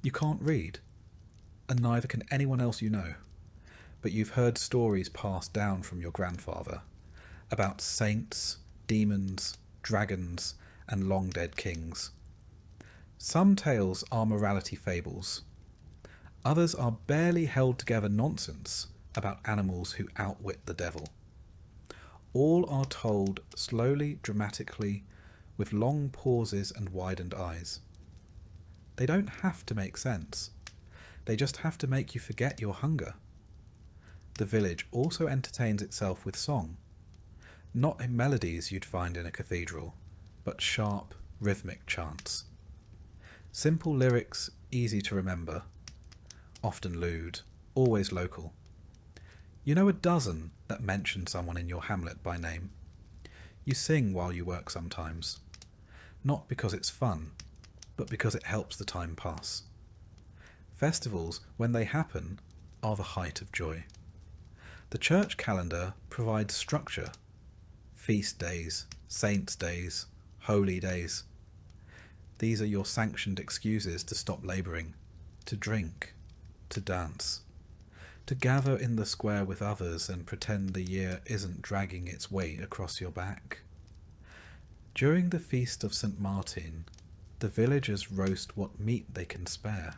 You can't read, and neither can anyone else you know, but you've heard stories passed down from your grandfather about saints, demons, dragons, and long-dead kings. Some tales are morality fables. Others are barely held together nonsense about animals who outwit the devil. All are told slowly, dramatically, with long pauses and widened eyes. They don't have to make sense. They just have to make you forget your hunger. The village also entertains itself with song. Not in melodies you'd find in a cathedral, but sharp, rhythmic chants. Simple lyrics, easy to remember. Often lewd, always local. You know a dozen that mention someone in your hamlet by name. You sing while you work sometimes. Not because it's fun, but because it helps the time pass. Festivals, when they happen, are the height of joy. The church calendar provides structure. Feast days, saints' days, holy days. These are your sanctioned excuses to stop labouring, to drink, to dance, to gather in the square with others and pretend the year isn't dragging its weight across your back. During the feast of St. Martin, the villagers roast what meat they can spare.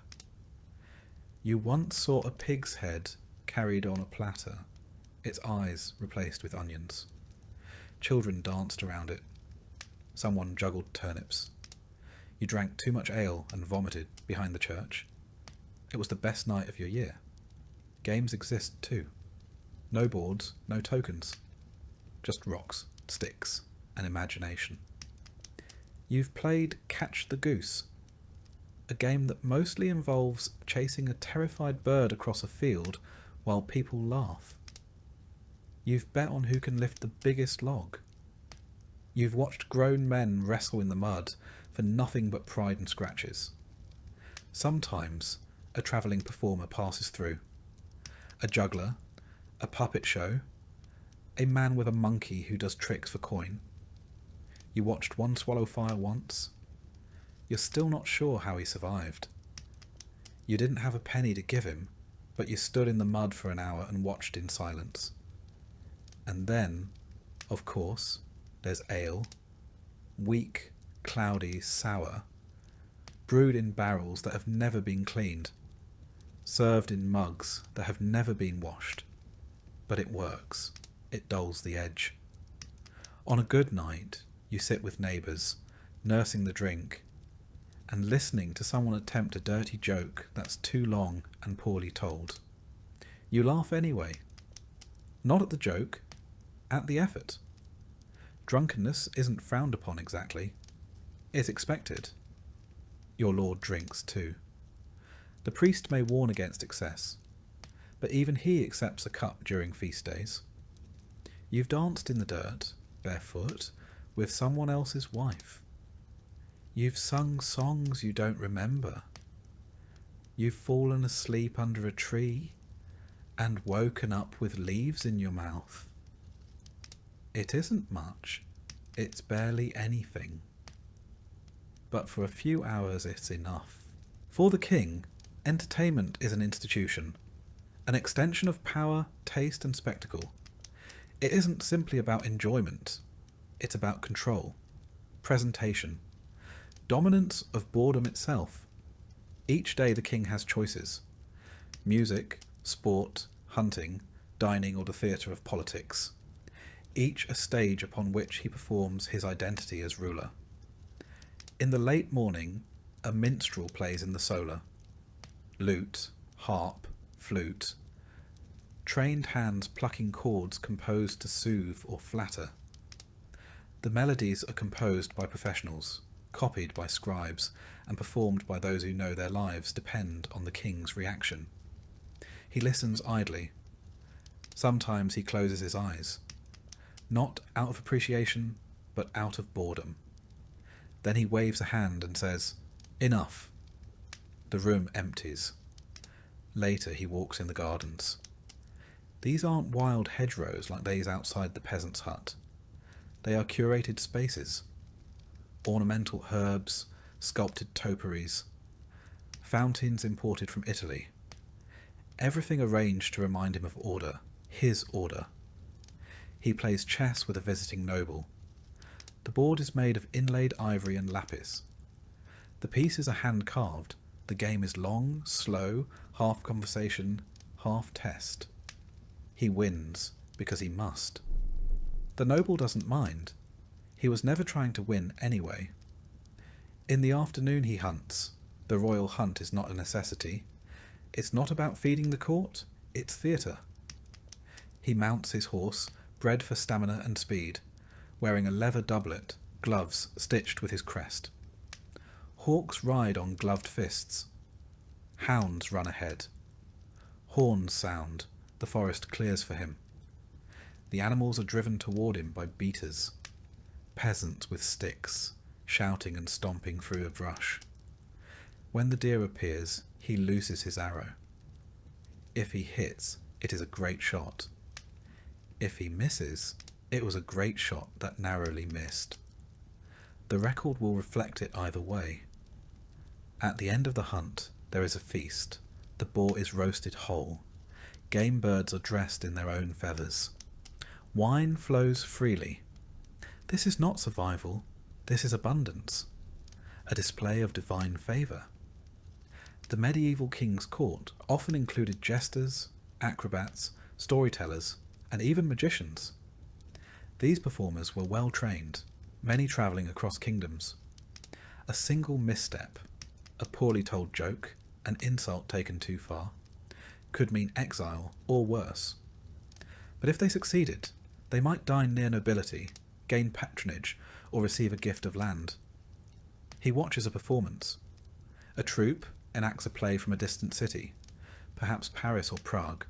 You once saw a pig's head carried on a platter, its eyes replaced with onions. Children danced around it. Someone juggled turnips. You drank too much ale and vomited behind the church. It was the best night of your year. Games exist too. No boards, no tokens. Just rocks, sticks, and imagination. You've played Catch the Goose, a game that mostly involves chasing a terrified bird across a field while people laugh. You've bet on who can lift the biggest log. You've watched grown men wrestle in the mud for nothing but pride and scratches. Sometimes a travelling performer passes through. A juggler, a puppet show, a man with a monkey who does tricks for coin. You watched one swallow fire once. You're still not sure how he survived. You didn't have a penny to give him, but you stood in the mud for an hour and watched in silence. And then, of course, there's ale. Weak, cloudy, sour. Brewed in barrels that have never been cleaned. Served in mugs that have never been washed. But it works. It dulls the edge. On a good night, you sit with neighbours, nursing the drink, and listening to someone attempt a dirty joke that's too long and poorly told. You laugh anyway. Not at the joke, at the effort. Drunkenness isn't frowned upon exactly. It's expected. Your Lord drinks too. The priest may warn against excess, but even he accepts a cup during feast days. You've danced in the dirt, barefoot, with someone else's wife. You've sung songs you don't remember. You've fallen asleep under a tree and woken up with leaves in your mouth. It isn't much. It's barely anything. But for a few hours it's enough. For the king, entertainment is an institution, an extension of power, taste and spectacle. It isn't simply about enjoyment. It's about control, presentation, dominance of boredom itself. Each day the king has choices. Music, sport, hunting, dining or the theatre of politics. Each a stage upon which he performs his identity as ruler. In the late morning, a minstrel plays in the solar. Lute, harp, flute. Trained hands plucking chords composed to soothe or flatter. The melodies are composed by professionals, copied by scribes, and performed by those who know their lives depend on the king's reaction. He listens idly. Sometimes he closes his eyes, not out of appreciation, but out of boredom. Then he waves a hand and says, "Enough." The room empties. Later he walks in the gardens. These aren't wild hedgerows like those outside the peasant's hut. They are curated spaces. Ornamental herbs, sculpted topiaries, fountains imported from Italy. Everything arranged to remind him of order, his order. He plays chess with a visiting noble. The board is made of inlaid ivory and lapis. The pieces are hand-carved. The game is long, slow, half conversation, half test. He wins because he must. The noble doesn't mind. He was never trying to win anyway. In the afternoon he hunts. The royal hunt is not a necessity. It's not about feeding the court, it's theatre. He mounts his horse, bred for stamina and speed, wearing a leather doublet, gloves stitched with his crest. Hawks ride on gloved fists. Hounds run ahead. Horns sound. The forest clears for him. The animals are driven toward him by beaters. Peasants with sticks, shouting and stomping through a brush. When the deer appears, he looses his arrow. If he hits, it is a great shot. If he misses, it was a great shot that narrowly missed. The record will reflect it either way. At the end of the hunt, there is a feast. The boar is roasted whole. Game birds are dressed in their own feathers. Wine flows freely. This is not survival, this is abundance. A display of divine favour. The medieval king's court often included jesters, acrobats, storytellers, and even magicians. These performers were well trained, many travelling across kingdoms. A single misstep, a poorly told joke, an insult taken too far, could mean exile or worse. But if they succeeded, they might dine near nobility, gain patronage, or receive a gift of land. He watches a performance. A troupe enacts a play from a distant city, perhaps Paris or Prague.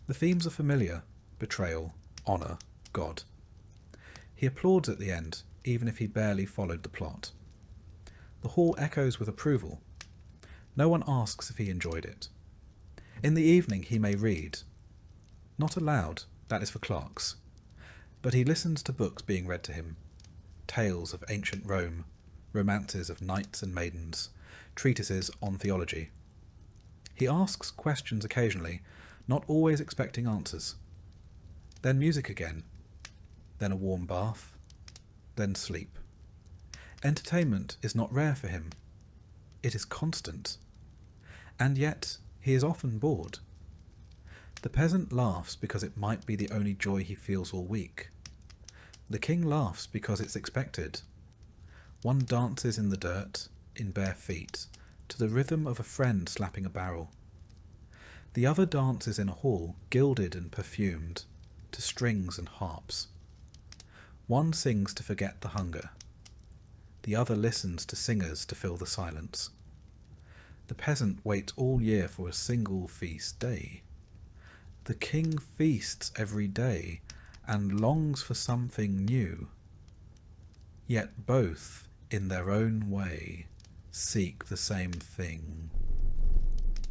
The themes are familiar: betrayal, honour, God. He applauds at the end, even if he barely followed the plot. The hall echoes with approval. No one asks if he enjoyed it. In the evening he may read. Not aloud, that is for clerks. But he listens to books being read to him. Tales of ancient Rome, romances of knights and maidens, treatises on theology. He asks questions occasionally, not always expecting answers. Then music again. Then a warm bath. Then sleep. Entertainment is not rare for him. It is constant. And yet he is often bored. The peasant laughs because it might be the only joy he feels all week. The king laughs because it's expected. One dances in the dirt, in bare feet, to the rhythm of a friend slapping a barrel. The other dances in a hall, gilded and perfumed, to strings and harps. One sings to forget the hunger. The other listens to singers to fill the silence. The peasant waits all year for a single feast day. The king feasts every day and longs for something new. Yet both, in their own way, seek the same thing: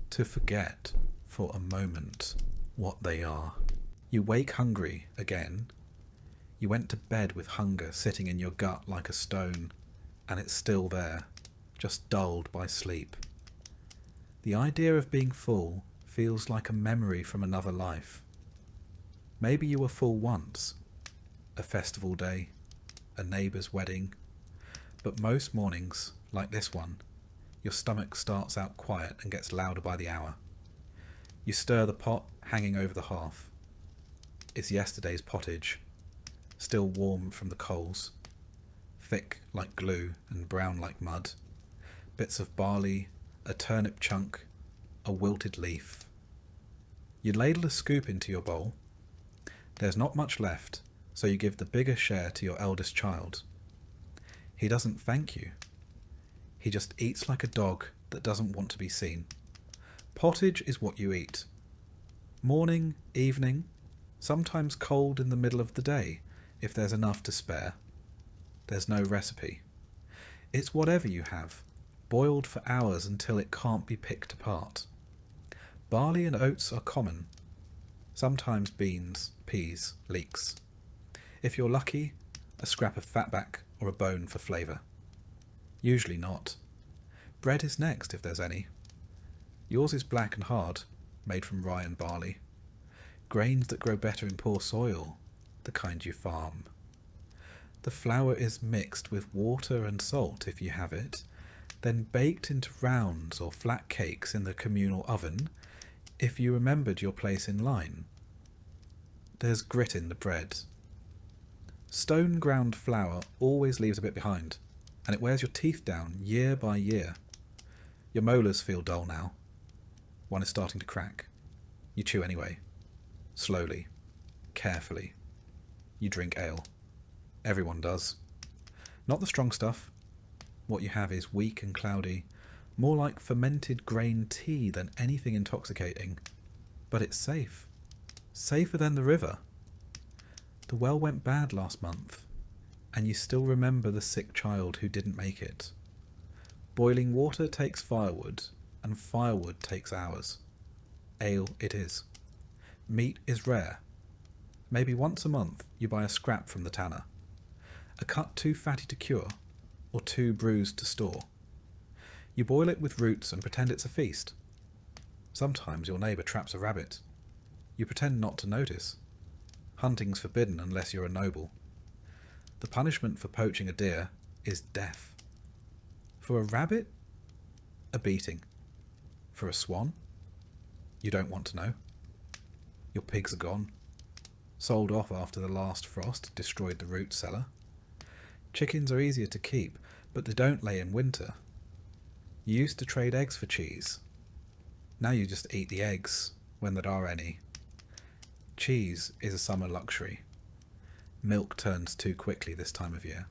to forget for a moment what they are. You wake hungry again. You went to bed with hunger sitting in your gut like a stone, and it's still there, just dulled by sleep. The idea of being full feels like a memory from another life. Maybe you were full once, a festival day, a neighbour's wedding, but most mornings, like this one, your stomach starts out quiet and gets louder by the hour. You stir the pot hanging over the hearth. It's yesterday's pottage, still warm from the coals, thick like glue and brown like mud, bits of barley, a turnip chunk, a wilted leaf. You ladle a scoop into your bowl. There's not much left, so you give the bigger share to your eldest child. He doesn't thank you. He just eats like a dog that doesn't want to be seen. Pottage is what you eat. Morning, evening, sometimes cold in the middle of the day, if there's enough to spare. There's no recipe. It's whatever you have, boiled for hours until it can't be picked apart. Barley and oats are common. Sometimes beans, peas, leeks. If you're lucky, a scrap of fatback or a bone for flavour. Usually not. Bread is next if there's any. Yours is black and hard, made from rye and barley. Grains that grow better in poor soil, the kind you farm. The flour is mixed with water and salt if you have it, then baked into rounds or flat cakes in the communal oven if you remembered your place in line. There's grit in the bread. Stone ground flour always leaves a bit behind, and it wears your teeth down year by year. Your molars feel dull now. One is starting to crack. You chew anyway. Slowly. Carefully. You drink ale. Everyone does. Not the strong stuff. What you have is weak and cloudy, more like fermented grain tea than anything intoxicating. But it's safe. Safer than the river. The well went bad last month, and you still remember the sick child who didn't make it. Boiling water takes firewood, and firewood takes hours. Ale it is. Meat is rare. Maybe once a month you buy a scrap from the tanner. A cut too fatty to cure, or too bruised to store. You boil it with roots and pretend it's a feast. Sometimes your neighbour traps a rabbit. You pretend not to notice. Hunting's forbidden unless you're a noble. The punishment for poaching a deer is death. For a rabbit, a beating. For a swan, you don't want to know. Your pigs are gone. Sold off after the last frost destroyed the root cellar. Chickens are easier to keep, but they don't lay in winter. You used to trade eggs for cheese. Now you just eat the eggs, when there are any. Cheese is a summer luxury. Milk turns too quickly this time of year.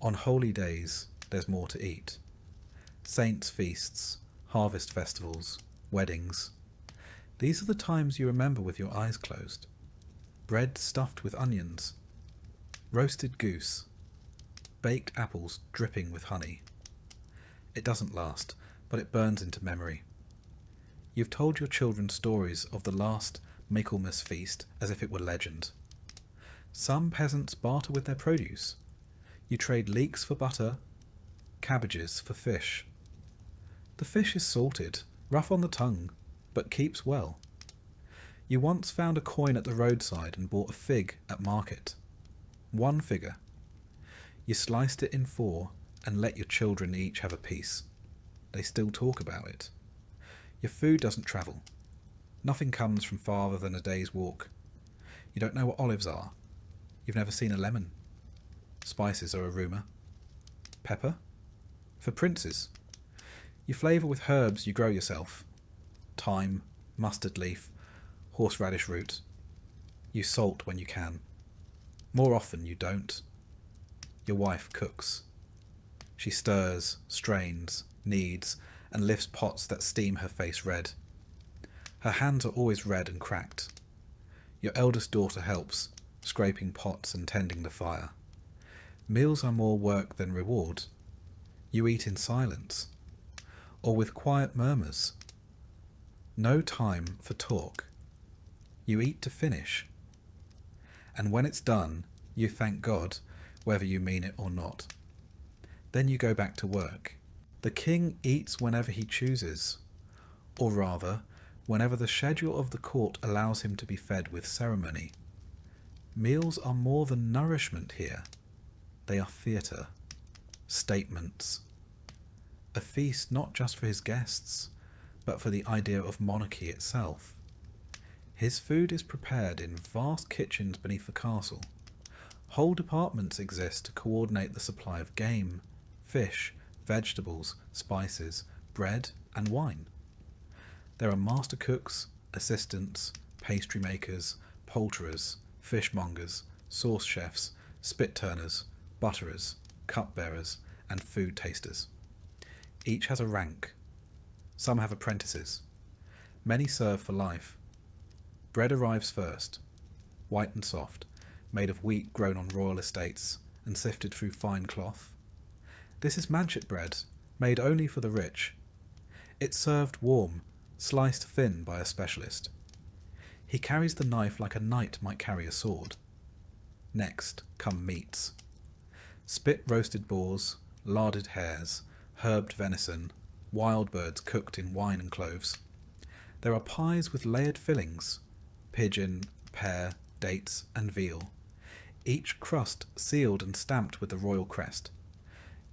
On holy days, there's more to eat. Saints' feasts, harvest festivals, weddings. These are the times you remember with your eyes closed. Bread stuffed with onions. Roasted goose. Baked apples dripping with honey. It doesn't last, but it burns into memory. You've told your children stories of the last Michaelmas feast as if it were legend. Some peasants barter with their produce. You trade leeks for butter, cabbages for fish. The fish is salted, rough on the tongue, but keeps well. You once found a coin at the roadside and bought a fig at market. 1 figure. You sliced it in 4 and let your children each have a piece. They still talk about it. Your food doesn't travel. Nothing comes from farther than a day's walk. You don't know what olives are. You've never seen a lemon. Spices are a rumour. Pepper? For princes. You flavour with herbs you grow yourself. Thyme, mustard leaf, horseradish root. You salt when you can. More often you don't. Your wife cooks. She stirs, strains, kneads, and lifts pots that steam her face red. Her hands are always red and cracked. Your eldest daughter helps, scraping pots and tending the fire. Meals are more work than reward. You eat in silence, or with quiet murmurs. No time for talk. You eat to finish. And when it's done, you thank God, whether you mean it or not. Then you go back to work. The king eats whenever he chooses, or rather, whenever the schedule of the court allows him to be fed with ceremony. Meals are more than nourishment here. They are theatre, statements. A feast not just for his guests, but for the idea of monarchy itself. His food is prepared in vast kitchens beneath the castle. Whole departments exist to coordinate the supply of game, fish, vegetables, spices, bread, and wine. There are master cooks, assistants, pastry makers, poulterers, fishmongers, sauce chefs, spit turners, butterers, cupbearers, and food tasters. Each has a rank. Some have apprentices. Many serve for life. Bread arrives first, white and soft, made of wheat grown on royal estates and sifted through fine cloth. This is manchet bread, made only for the rich. It's served warm, sliced thin by a specialist. He carries the knife like a knight might carry a sword. Next come meats. Spit roasted boars, larded hares, herbed venison, wild birds cooked in wine and cloves. There are pies with layered fillings, pigeon, pear, dates, and veal, each crust sealed and stamped with the royal crest.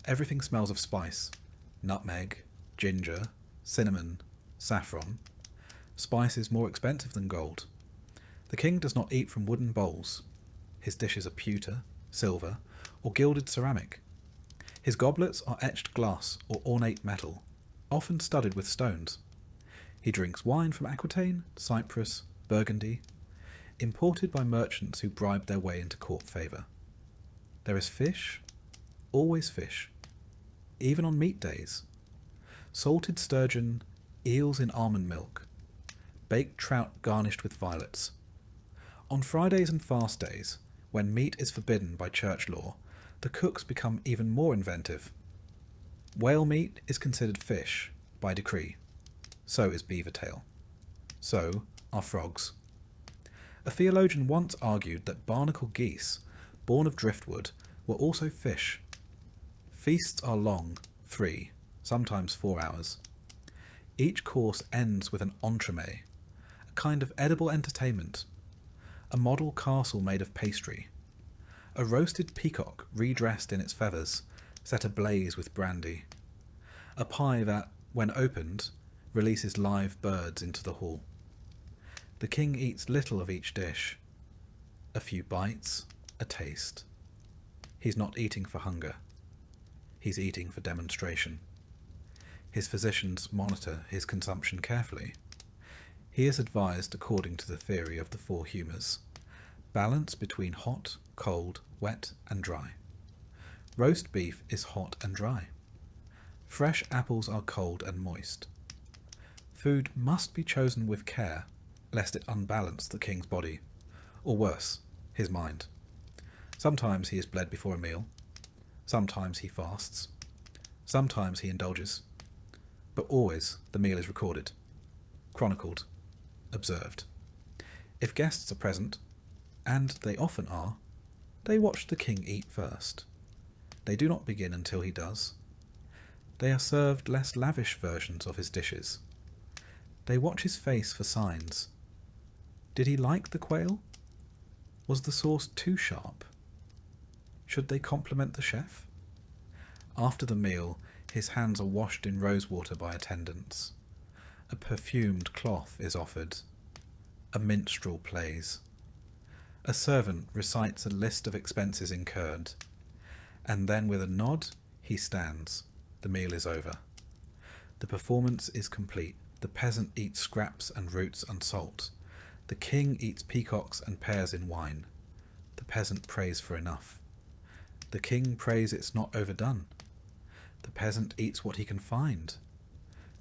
Everything smells of spice, nutmeg, ginger, cinnamon, saffron. Spice is more expensive than gold. The king does not eat from wooden bowls. His dishes are pewter, silver, or gilded ceramic. His goblets are etched glass or ornate metal, often studded with stones. He drinks wine from Aquitaine, Cyprus, Burgundy, imported by merchants who bribe their way into court favour. There is fish, always fish, even on meat days. Salted sturgeon, eels in almond milk, baked trout garnished with violets. On Fridays and fast days, when meat is forbidden by church law, the cooks become even more inventive. Whale meat is considered fish by decree. So is beaver tail. So are frogs. A theologian once argued that barnacle geese, born of driftwood, were also fish. Feasts are long, 3, sometimes 4 hours. Each course ends with an entremet, a kind of edible entertainment, a model castle made of pastry, a roasted peacock redressed in its feathers, set ablaze with brandy, a pie that, when opened, releases live birds into the hall. The king eats little of each dish. A few bites, a taste. He's not eating for hunger. He's eating for demonstration. His physicians monitor his consumption carefully. He is advised according to the theory of the 4 humours. Balance between hot, cold, wet and dry. Roast beef is hot and dry. Fresh apples are cold and moist. Food must be chosen with care, lest it unbalance the king's body, or worse, his mind. Sometimes he is bled before a meal. Sometimes he fasts. Sometimes he indulges. But always the meal is recorded, chronicled, observed. If guests are present, and they often are, they watch the king eat first. They do not begin until he does. They are served less lavish versions of his dishes. They watch his face for signs. Did he like the quail? Was the sauce too sharp? Should they compliment the chef? After the meal, his hands are washed in rosewater by attendants. A perfumed cloth is offered. A minstrel plays. A servant recites a list of expenses incurred, and then with a nod he stands. The meal is over. The performance is complete. The peasant eats scraps and roots and salt. The king eats peacocks and pears in wine. The peasant prays for enough. The king prays it's not overdone. The peasant eats what he can find.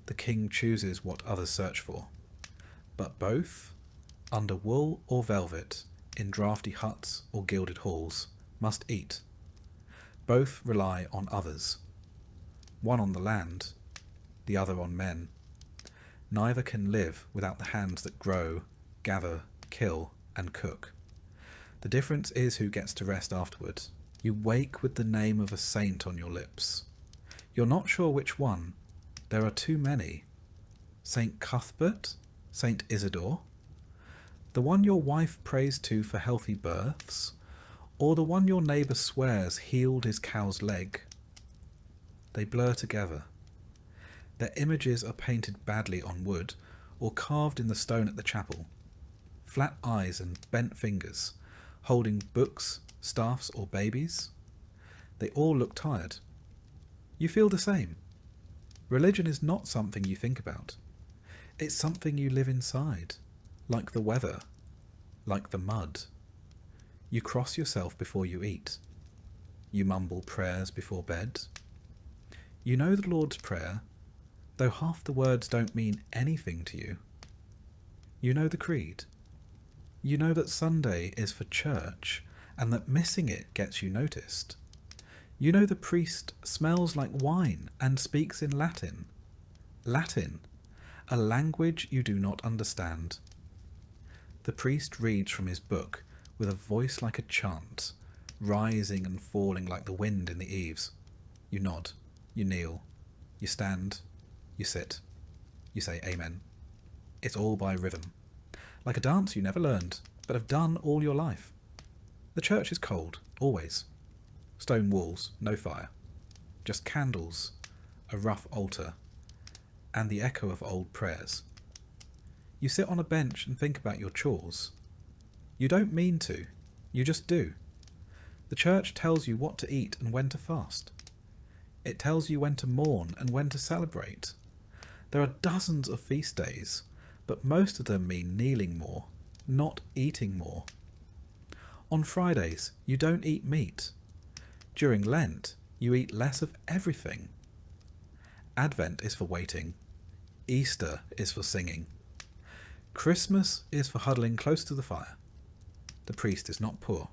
The king chooses what others search for. But both, under wool or velvet, in draughty huts or gilded halls, must eat. Both rely on others. One on the land, the other on men. Neither can live without the hands that grow, gather, kill, and cook. The difference is who gets to rest afterward. You wake with the name of a saint on your lips. You're not sure which one. There are too many. Saint Cuthbert? Saint Isidore? The one your wife prays to for healthy births? Or the one your neighbour swears healed his cow's leg? They blur together. Their images are painted badly on wood or carved in the stone at the chapel. Flat eyes and bent fingers, holding books, staffs or babies. They all look tired. You feel the same. Religion is not something you think about. It's something you live inside, like the weather, like the mud. You cross yourself before you eat. You mumble prayers before bed. You know the Lord's Prayer, though half the words don't mean anything to you. You know the Creed. You know that Sunday is for church, and that missing it gets you noticed. You know the priest smells like wine and speaks in Latin. Latin, a language you do not understand. The priest reads from his book with a voice like a chant, rising and falling like the wind in the eaves. You nod, you kneel, you stand, you sit, you say amen. It's all by rhythm, like a dance you never learned, but have done all your life. The church is cold, always. Stone walls, no fire. Just candles, a rough altar, and the echo of old prayers. You sit on a bench and think about your chores. You don't mean to, you just do. The church tells you what to eat and when to fast. It tells you when to mourn and when to celebrate. There are dozens of feast days, but most of them mean kneeling more, not eating more. On Fridays, you don't eat meat. During Lent, you eat less of everything. Advent is for waiting. Easter is for singing. Christmas is for huddling close to the fire. The priest is not poor.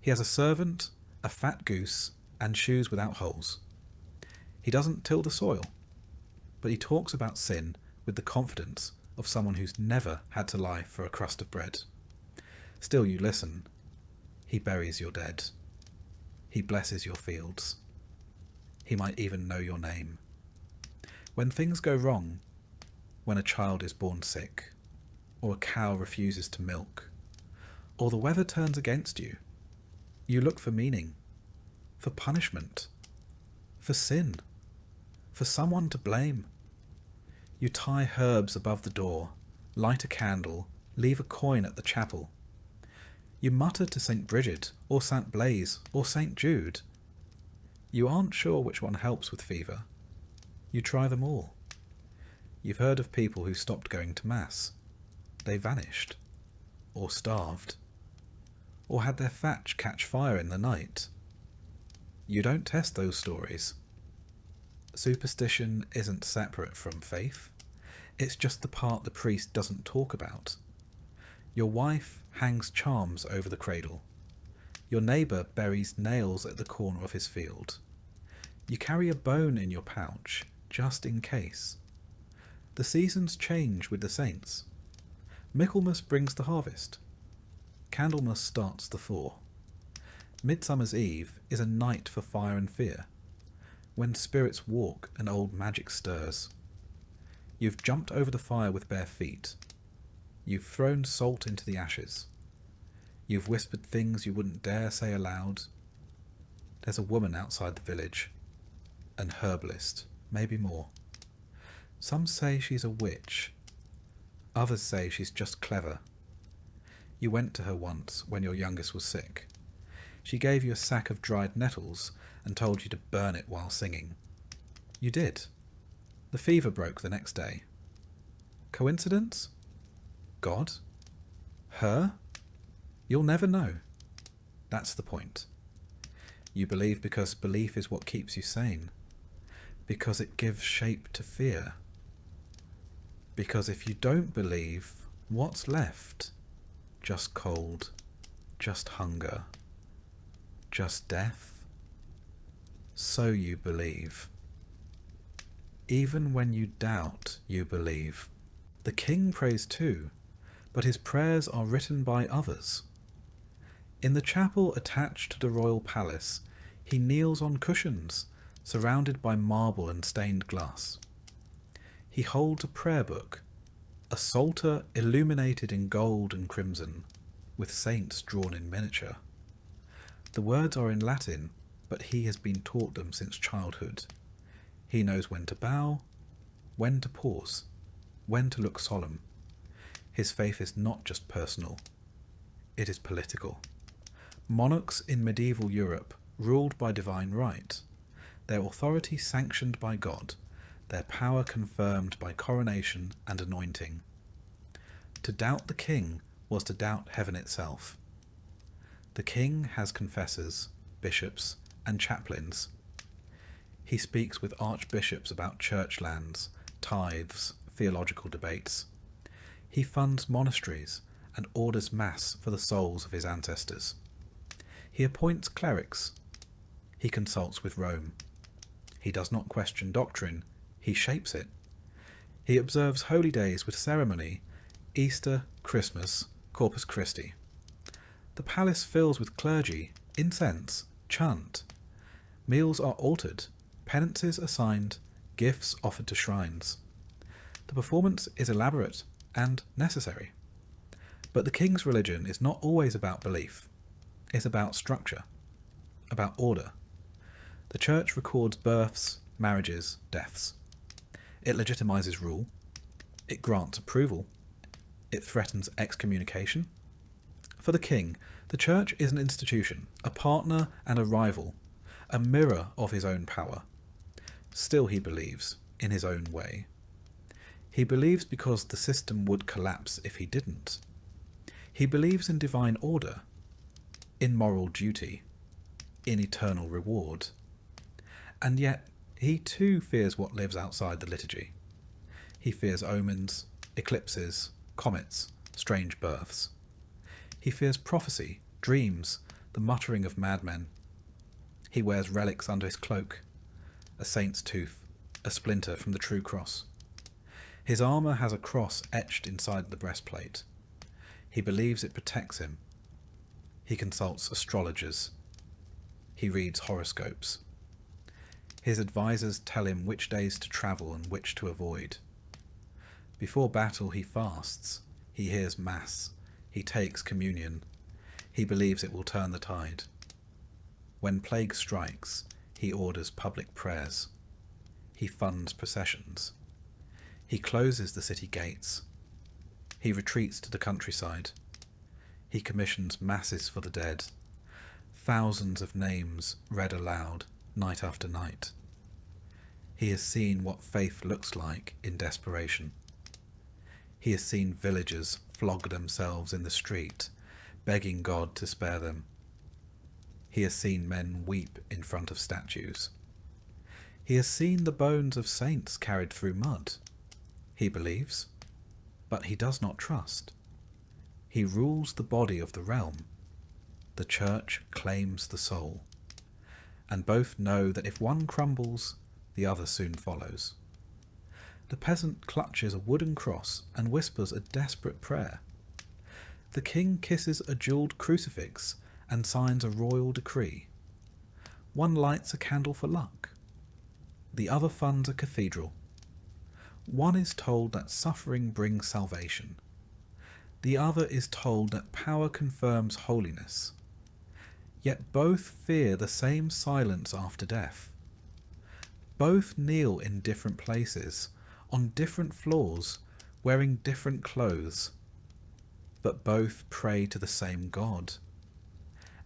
He has a servant, a fat goose, and shoes without holes. He doesn't till the soil, but he talks about sin with the confidence of someone who's never had to lie for a crust of bread. Still you listen. He buries your dead. He blesses your fields. He might even know your name. When things go wrong, when a child is born sick, or a cow refuses to milk, or the weather turns against you, you look for meaning, for punishment, for sin, for someone to blame. You tie herbs above the door, light a candle, leave a coin at the chapel. You mutter to St. Bridget, or St. Blaise, or St. Jude. You aren't sure which one helps with fever. You try them all. You've heard of people who stopped going to Mass. They vanished, or starved, or had their thatch catch fire in the night. You don't test those stories. Superstition isn't separate from faith. It's just the part the priest doesn't talk about. Your wife hangs charms over the cradle. Your neighbour buries nails at the corner of his field. You carry a bone in your pouch, just in case. The seasons change with the saints. Michaelmas brings the harvest. Candlemas starts the thaw. Midsummer's Eve is a night for fire and fear, when spirits walk and old magic stirs. You've jumped over the fire with bare feet. You've thrown salt into the ashes. You've whispered things you wouldn't dare say aloud. There's a woman outside the village, an herbalist, maybe more. Some say she's a witch. Others say she's just clever. You went to her once when your youngest was sick. She gave you a sack of dried nettles and told you to burn it while singing. You did. The fever broke the next day. Coincidence? God? Her? You'll never know. That's the point. You believe because belief is what keeps you sane. Because it gives shape to fear. Because if you don't believe, what's left? Just cold, just hunger, just death? So you believe. Even when you doubt, you believe. The king prays too, but his prayers are written by others. In the chapel attached to the royal palace, he kneels on cushions, surrounded by marble and stained glass. He holds a prayer book, a psalter illuminated in gold and crimson, with saints drawn in miniature. The words are in Latin, but he has been taught them since childhood. He knows when to bow, when to pause, when to look solemn. His faith is not just personal, it is political. Monarchs in medieval Europe ruled by divine right, their authority sanctioned by God, their power confirmed by coronation and anointing. To doubt the king was to doubt heaven itself. The king has confessors, bishops, and chaplains. He speaks with archbishops about church lands, tithes, theological debates. He funds monasteries and orders mass for the souls of his ancestors. He appoints clerics. He consults with Rome. He does not question doctrine, he shapes it. He observes holy days with ceremony, Easter, Christmas, Corpus Christi. The palace fills with clergy, incense, chant. Meals are altered, penances assigned, gifts offered to shrines. The performance is elaborate and necessary. But the king's religion is not always about belief. It's about structure, about order. The church records births, marriages, deaths. It legitimizes rule. It grants approval. It threatens excommunication. For the king, the church is an institution, a partner and a rival, a mirror of his own power. Still he believes, in his own way. He believes because the system would collapse if he didn't. He believes in divine order, in moral duty, in eternal reward. And yet, he too fears what lives outside the liturgy. He fears omens, eclipses, comets, strange births. He fears prophecy, dreams, the muttering of madmen. He wears relics under his cloak, a saint's tooth, a splinter from the true cross. His armour has a cross etched inside the breastplate. He believes it protects him. He consults astrologers. He reads horoscopes. His advisors tell him which days to travel and which to avoid. Before battle he fasts. He hears mass. He takes communion. He believes it will turn the tide. When plague strikes, he orders public prayers. He funds processions. He closes the city gates. He retreats to the countryside. He commissions masses for the dead. Thousands of names read aloud, night after night. He has seen what faith looks like in desperation. He has seen villagers flog themselves in the street, begging God to spare them. He has seen men weep in front of statues. He has seen the bones of saints carried through mud. He believes, but he does not trust. He rules the body of the realm. The church claims the soul. And both know that if one crumbles, the other soon follows. The peasant clutches a wooden cross and whispers a desperate prayer. The king kisses a jewelled crucifix and signs a royal decree. One lights a candle for luck. The other funds a cathedral. One is told that suffering brings salvation. The other is told that power confirms holiness. Yet both fear the same silence after death. Both kneel in different places, on different floors, wearing different clothes. but both pray to the same God,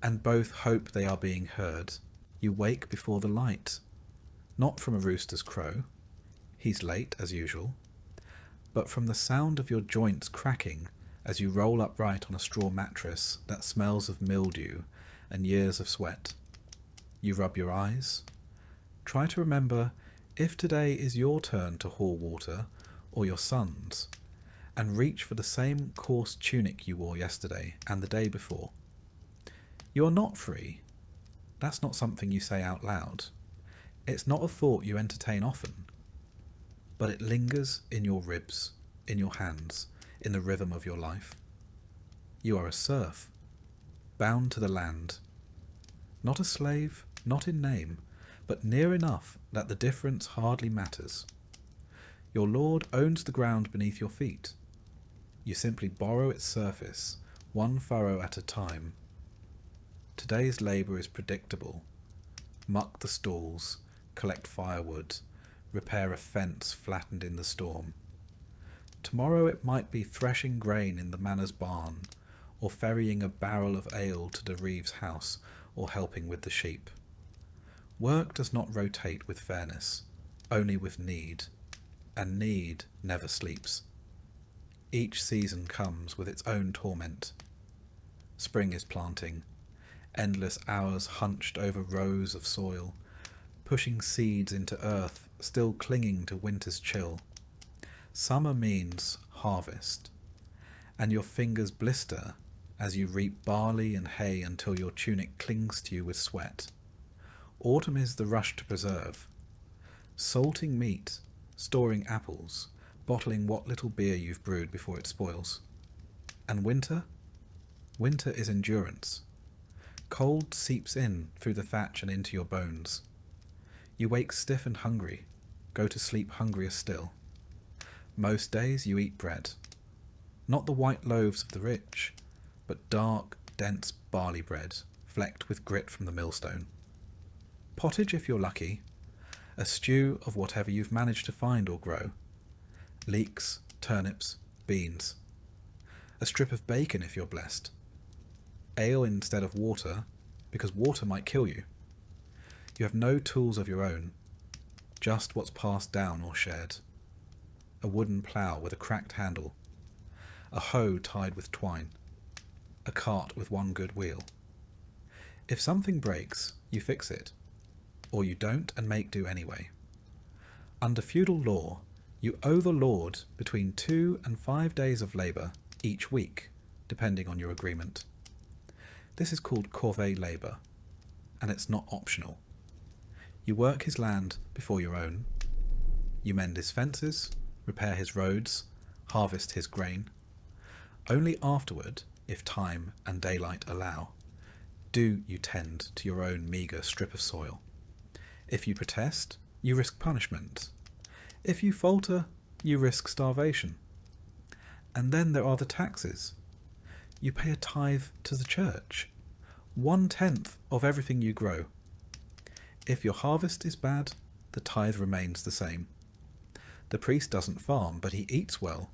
and both hope they are being heard. You wake before the light, not from a rooster's crow, he's late as usual, but from the sound of your joints cracking as you roll upright on a straw mattress that smells of mildew and years of sweat. You rub your eyes, try to remember if today is your turn to haul water or your son's, and reach for the same coarse tunic you wore yesterday and the day before. You are not free. That's not something you say out loud. It's not a thought you entertain often, but it lingers in your ribs, in your hands, in the rhythm of your life. You are a serf, bound to the land. Not a slave, not in name, but near enough that the difference hardly matters. Your lord owns the ground beneath your feet. You simply borrow its surface, one furrow at a time. Today's labour is predictable. Muck the stalls, collect firewood, repair a fence flattened in the storm. Tomorrow it might be threshing grain in the manor's barn, or ferrying a barrel of ale to the Reeves' house, or helping with the sheep. Work does not rotate with fairness, only with need, and need never sleeps. Each season comes with its own torment. Spring is planting, endless hours hunched over rows of soil, pushing seeds into earth still clinging to winter's chill. Summer means harvest, and your fingers blister as you reap barley and hay until your tunic clings to you with sweat. Autumn is the rush to preserve, salting meat, storing apples, bottling what little beer you've brewed before it spoils. And winter? Winter is endurance. Cold seeps in through the thatch and into your bones. You wake stiff and hungry, go to sleep hungrier still. Most days you eat bread, not the white loaves of the rich, but dark, dense barley bread, flecked with grit from the millstone. Pottage if you're lucky, a stew of whatever you've managed to find or grow. Leeks, turnips, beans. A strip of bacon if you're blessed. Ale instead of water, because water might kill you. You have no tools of your own, just what's passed down or shared. A wooden plough with a cracked handle, a hoe tied with twine, a cart with one good wheel. If something breaks, you fix it, or you don't and make do anyway. Under feudal law, you owe the lord between 2 and 5 days of labour each week, depending on your agreement. This is called corvée labour, and it's not optional. You work his land before your own. You mend his fences, repair his roads, harvest his grain. Only afterward, if time and daylight allow, do you tend to your own meagre strip of soil. If you protest, you risk punishment. If you falter, you risk starvation. And then there are the taxes. You pay a tithe to the church, 1/10 of everything you grow. If your harvest is bad, the tithe remains the same. The priest doesn't farm, but he eats well.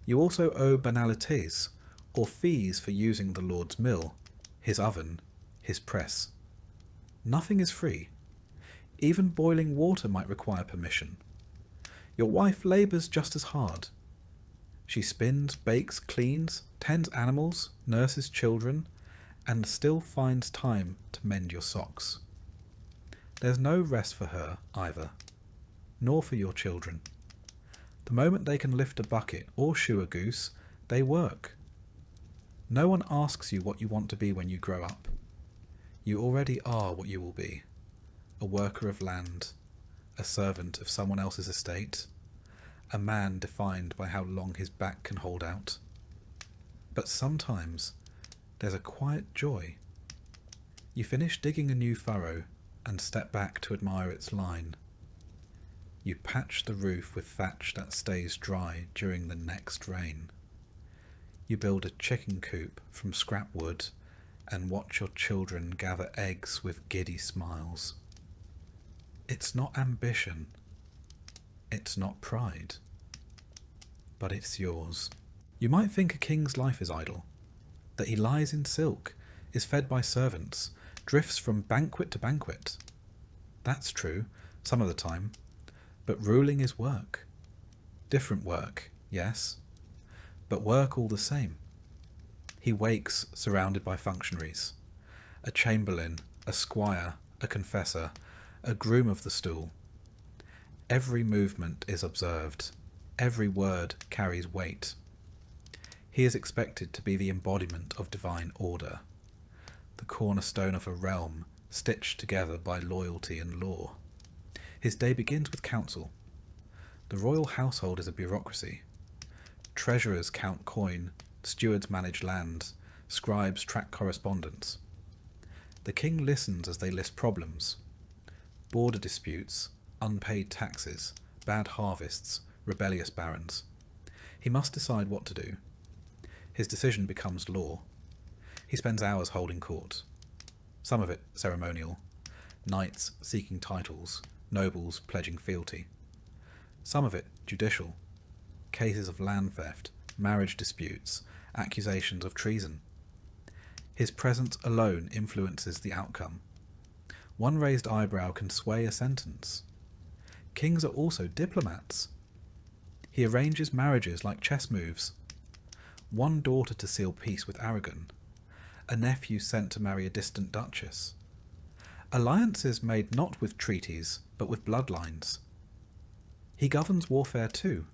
You also owe banalités, or fees for using the Lord's mill, his oven, his press. Nothing is free. Even boiling water might require permission. Your wife labours just as hard. She spins, bakes, cleans, tends animals, nurses children, and still finds time to mend your socks. There's no rest for her either, nor for your children. The moment they can lift a bucket or shoe a goose, they work. No one asks you what you want to be when you grow up. You already are what you will be, a worker of land, a servant of someone else's estate, a man defined by how long his back can hold out. But sometimes there's a quiet joy. You finish digging a new furrow and step back to admire its line. You patch the roof with thatch that stays dry during the next rain. You build a chicken coop from scrap wood and watch your children gather eggs with giddy smiles. It's not ambition. It's not pride. But it's yours. You might think a king's life is idle, that he lies in silk, is fed by servants, drifts from banquet to banquet. That's true, some of the time, but ruling is work. Different work, yes, but work all the same. He wakes surrounded by functionaries, a chamberlain, a squire, a confessor, a groom of the stool. Every movement is observed, every word carries weight. He is expected to be the embodiment of divine order, the cornerstone of a realm stitched together by loyalty and law. His day begins with council. The royal household is a bureaucracy. Treasurers count coin, stewards manage land, scribes track correspondence. The king listens as they list problems: border disputes, unpaid taxes, bad harvests, rebellious barons. He must decide what to do. His decision becomes law. He spends hours holding court, some of it ceremonial, knights seeking titles, nobles pledging fealty. Some of it judicial, cases of land theft, marriage disputes, accusations of treason. His presence alone influences the outcome. One raised eyebrow can sway a sentence. Kings are also diplomats. He arranges marriages like chess moves. One daughter to seal peace with Aragon, a nephew sent to marry a distant duchess. Alliances made not with treaties, but with bloodlines. He governs warfare too.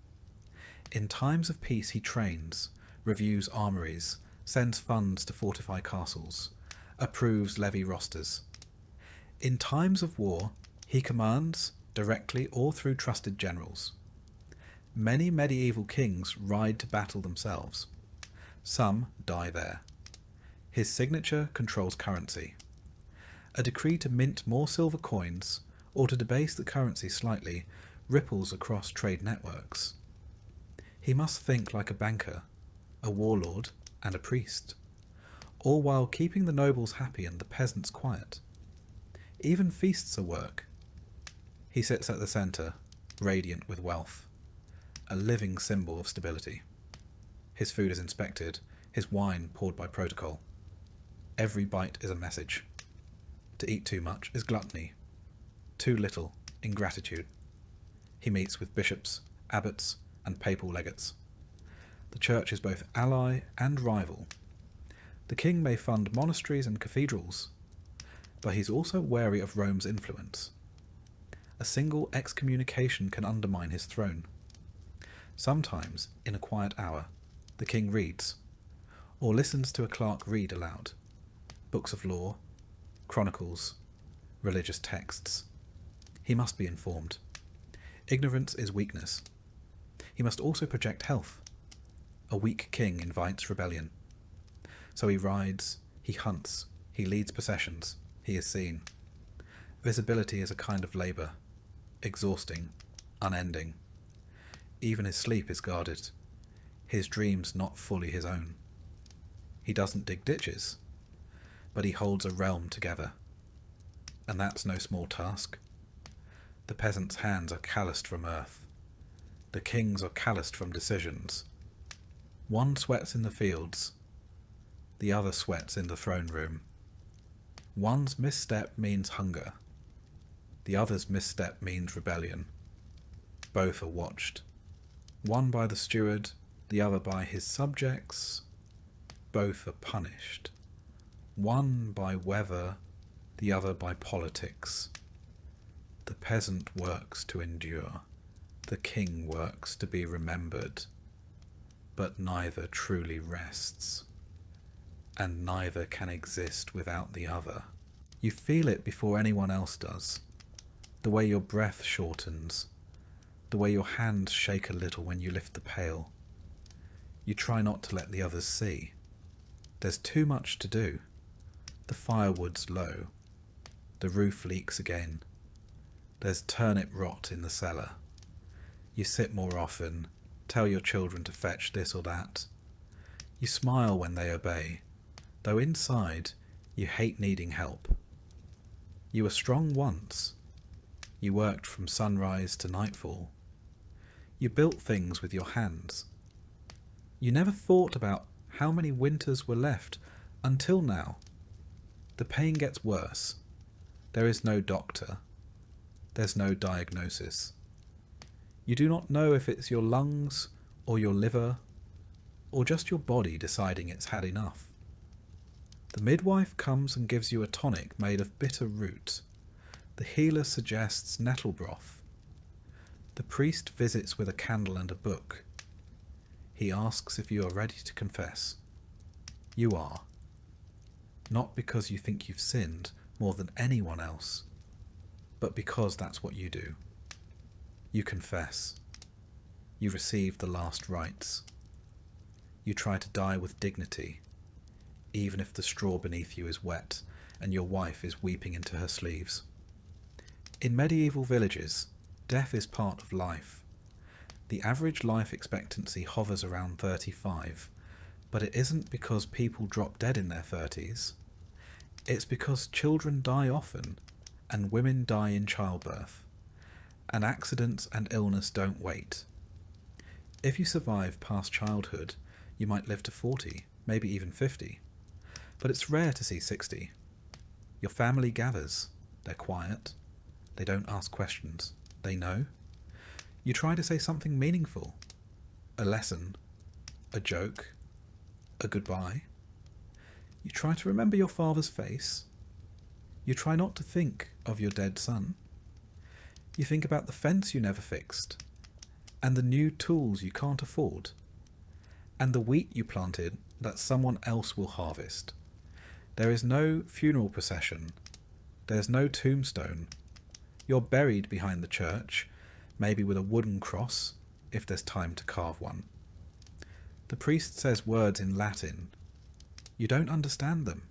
In times of peace he trains, reviews armories, sends funds to fortify castles, approves levy rosters. In times of war, he commands, directly or through trusted generals. Many medieval kings ride to battle themselves. Some die there. His signature controls currency. A decree to mint more silver coins, or to debase the currency slightly, ripples across trade networks. He must think like a banker, a warlord, and a priest, all while keeping the nobles happy and the peasants quiet. Even feasts are work. He sits at the centre, radiant with wealth, a living symbol of stability. His food is inspected, his wine poured by protocol. Every bite is a message. To eat too much is gluttony, too little, ingratitude. He meets with bishops, abbots, and papal legates. The church is both ally and rival. The king may fund monasteries and cathedrals, but he's also wary of Rome's influence. A single excommunication can undermine his throne. Sometimes, in a quiet hour, the king reads, or listens to a clerk read aloud, books of law, chronicles, religious texts. He must be informed. Ignorance is weakness. He must also project health. A weak king invites rebellion. So he rides, he hunts, he leads processions, he is seen. Visibility is a kind of labour, exhausting, unending. Even his sleep is guarded, his dreams not fully his own. He doesn't dig ditches, but he holds a realm together. And that's no small task. The peasants' hands are calloused from earth. The king's are calloused from decisions. One sweats in the fields, the other sweats in the throne room. One's misstep means hunger, the other's misstep means rebellion. Both are watched, one by the steward, the other by his subjects. Both are punished, one by weather, the other by politics. The peasant works to endure, the king works to be remembered, but neither truly rests, and neither can exist without the other. You feel it before anyone else does, the way your breath shortens, the way your hands shake a little when you lift the pail. You try not to let the others see. There's too much to do. The firewood's low. The roof leaks again. There's turnip rot in the cellar. You sit more often, tell your children to fetch this or that. You smile when they obey, though inside you hate needing help. You were strong once. You worked from sunrise to nightfall. You built things with your hands. You never thought about how many winters were left until now. The pain gets worse. There is no doctor. There's no diagnosis. You do not know if it's your lungs or your liver or just your body deciding it's had enough. The midwife comes and gives you a tonic made of bitter root. The healer suggests nettle broth. The priest visits with a candle and a book. He asks if you are ready to confess. You are. Not because you think you've sinned more than anyone else, but because that's what you do. You confess. You receive the last rites. You try to die with dignity, even if the straw beneath you is wet and your wife is weeping into her sleeves. In medieval villages, death is part of life. The average life expectancy hovers around 35, but it isn't because people drop dead in their 30s. It's because children die often, and women die in childbirth, and accidents and illness don't wait. If you survive past childhood, you might live to 40, maybe even 50, but it's rare to see 60. Your family gathers. They're quiet. They don't ask questions. They know. You try to say something meaningful. A lesson. A joke. A goodbye. You try to remember your father's face. You try not to think of your dead son. You think about the fence you never fixed, and the new tools you can't afford, and the wheat you planted that someone else will harvest. There is no funeral procession. There's no tombstone. You're buried behind the church, maybe with a wooden cross, if there's time to carve one. The priest says words in Latin. You don't understand them.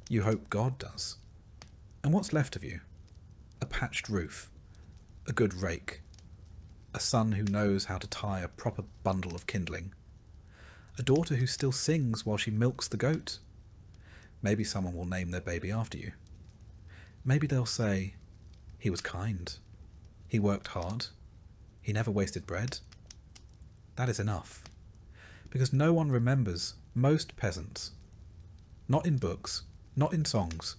You hope God does. And what's left of you? A patched roof, a good rake, a son who knows how to tie a proper bundle of kindling, a daughter who still sings while she milks the goat. Maybe someone will name their baby after you. Maybe they'll say, he was kind, he worked hard, he never wasted bread. That is enough, because no one remembers most peasants, not in books, not in songs,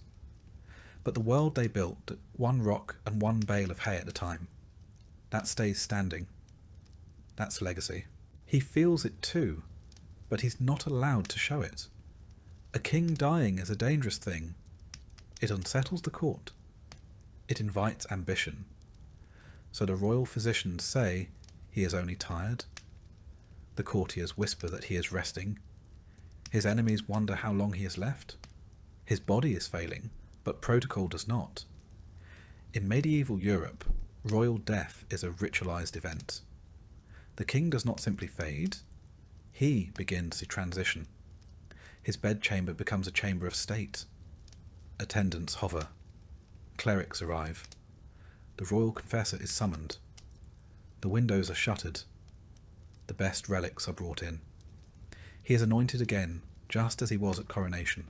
but the world they built at one rock and one bale of hay at a time. That stays standing. That's legacy. He feels it too, but he's not allowed to show it. A king dying is a dangerous thing. It unsettles the court. It invites ambition. So the royal physicians say he is only tired. The courtiers whisper that he is resting. His enemies wonder how long he has left. His body is failing, but protocol does not. In medieval Europe, royal death is a ritualized event. The king does not simply fade. He begins the transition. His bedchamber becomes a chamber of state. Attendants hover. Clerics arrive. The royal confessor is summoned. The windows are shuttered. The best relics are brought in. He is anointed again, just as he was at coronation,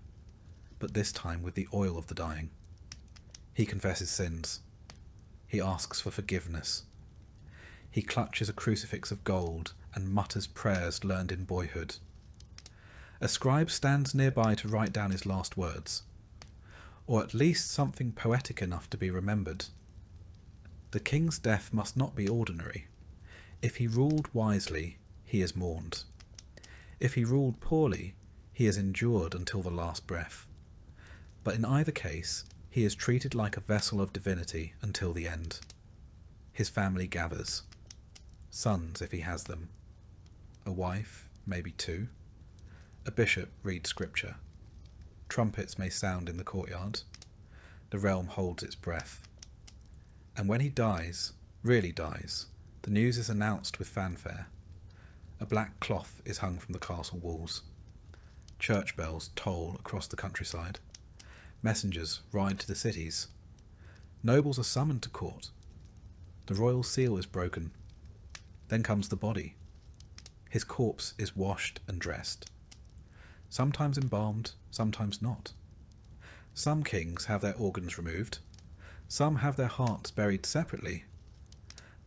but this time with the oil of the dying. He confesses sins. He asks for forgiveness. He clutches a crucifix of gold and mutters prayers learned in boyhood. A scribe stands nearby to write down his last words, or at least something poetic enough to be remembered. The king's death must not be ordinary. If he ruled wisely, he is mourned. If he ruled poorly, he is endured until the last breath. But in either case, he is treated like a vessel of divinity until the end. His family gathers. Sons, if he has them. A wife, maybe two. A bishop reads scripture. Trumpets may sound in the courtyard. The realm holds its breath. And when he dies, really dies, the news is announced with fanfare. A black cloth is hung from the castle walls. Church bells toll across the countryside. Messengers ride to the cities. Nobles are summoned to court. The royal seal is broken. Then comes the body. His corpse is washed and dressed. Sometimes embalmed, sometimes not. Some kings have their organs removed. Some have their hearts buried separately.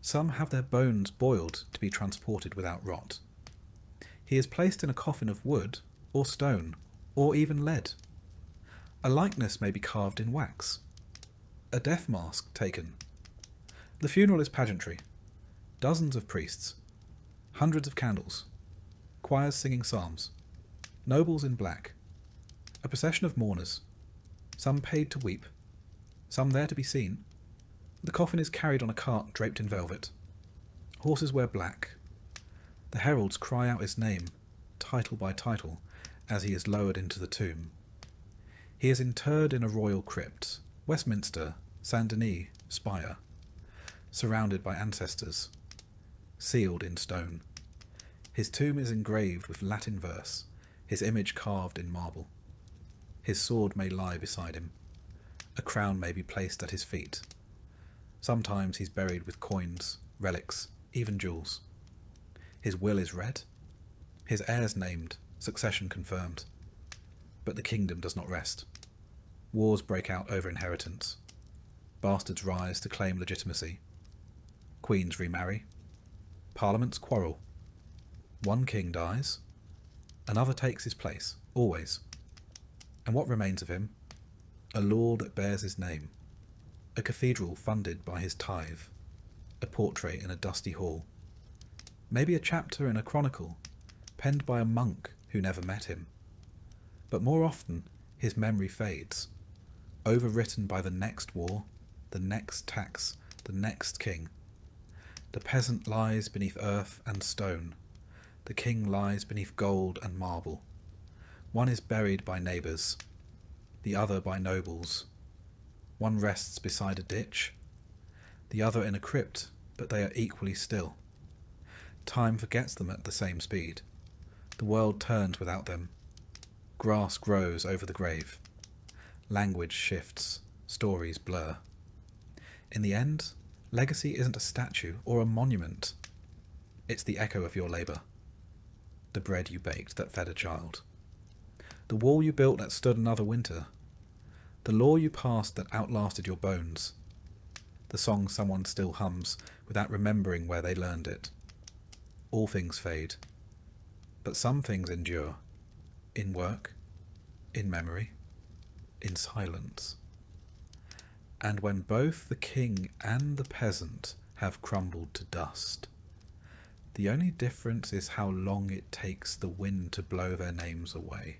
Some have their bones boiled to be transported without rot. He is placed in a coffin of wood, or stone, or even lead. A likeness may be carved in wax. A death mask taken. The funeral is pageantry. Dozens of priests. Hundreds of candles. Choirs singing psalms. Nobles in black. A procession of mourners. Some paid to weep. Some there to be seen. The coffin is carried on a cart draped in velvet. Horses wear black. The heralds cry out his name, title by title, as he is lowered into the tomb. He is interred in a royal crypt, Westminster, Saint Denis, spire, surrounded by ancestors, sealed in stone. His tomb is engraved with Latin verse, his image carved in marble. His sword may lie beside him. A crown may be placed at his feet. Sometimes he's buried with coins, relics, even jewels. His will is read. His heirs named, succession confirmed. But the kingdom does not rest. Wars break out over inheritance. Bastards rise to claim legitimacy. Queens remarry. Parliaments quarrel. One king dies. Another takes his place, always. And what remains of him? A law that bears his name. A cathedral funded by his tithe. A portrait in a dusty hall. Maybe a chapter in a chronicle, penned by a monk who never met him. But more often, his memory fades, overwritten by the next war, the next tax, the next king. The peasant lies beneath earth and stone. The king lies beneath gold and marble. One is buried by neighbours, the other by nobles. One rests beside a ditch, the other in a crypt, but they are equally still. Time forgets them at the same speed. The world turns without them. Grass grows over the grave. Language shifts. Stories blur. In the end, legacy isn't a statue or a monument. It's the echo of your labour. The bread you baked that fed a child. The wall you built that stood another winter. The law you passed that outlasted your bones. The song someone still hums without remembering where they learned it. All things fade, but some things endure, in work, in memory, in silence. And when both the king and the peasant have crumbled to dust, the only difference is how long it takes the wind to blow their names away.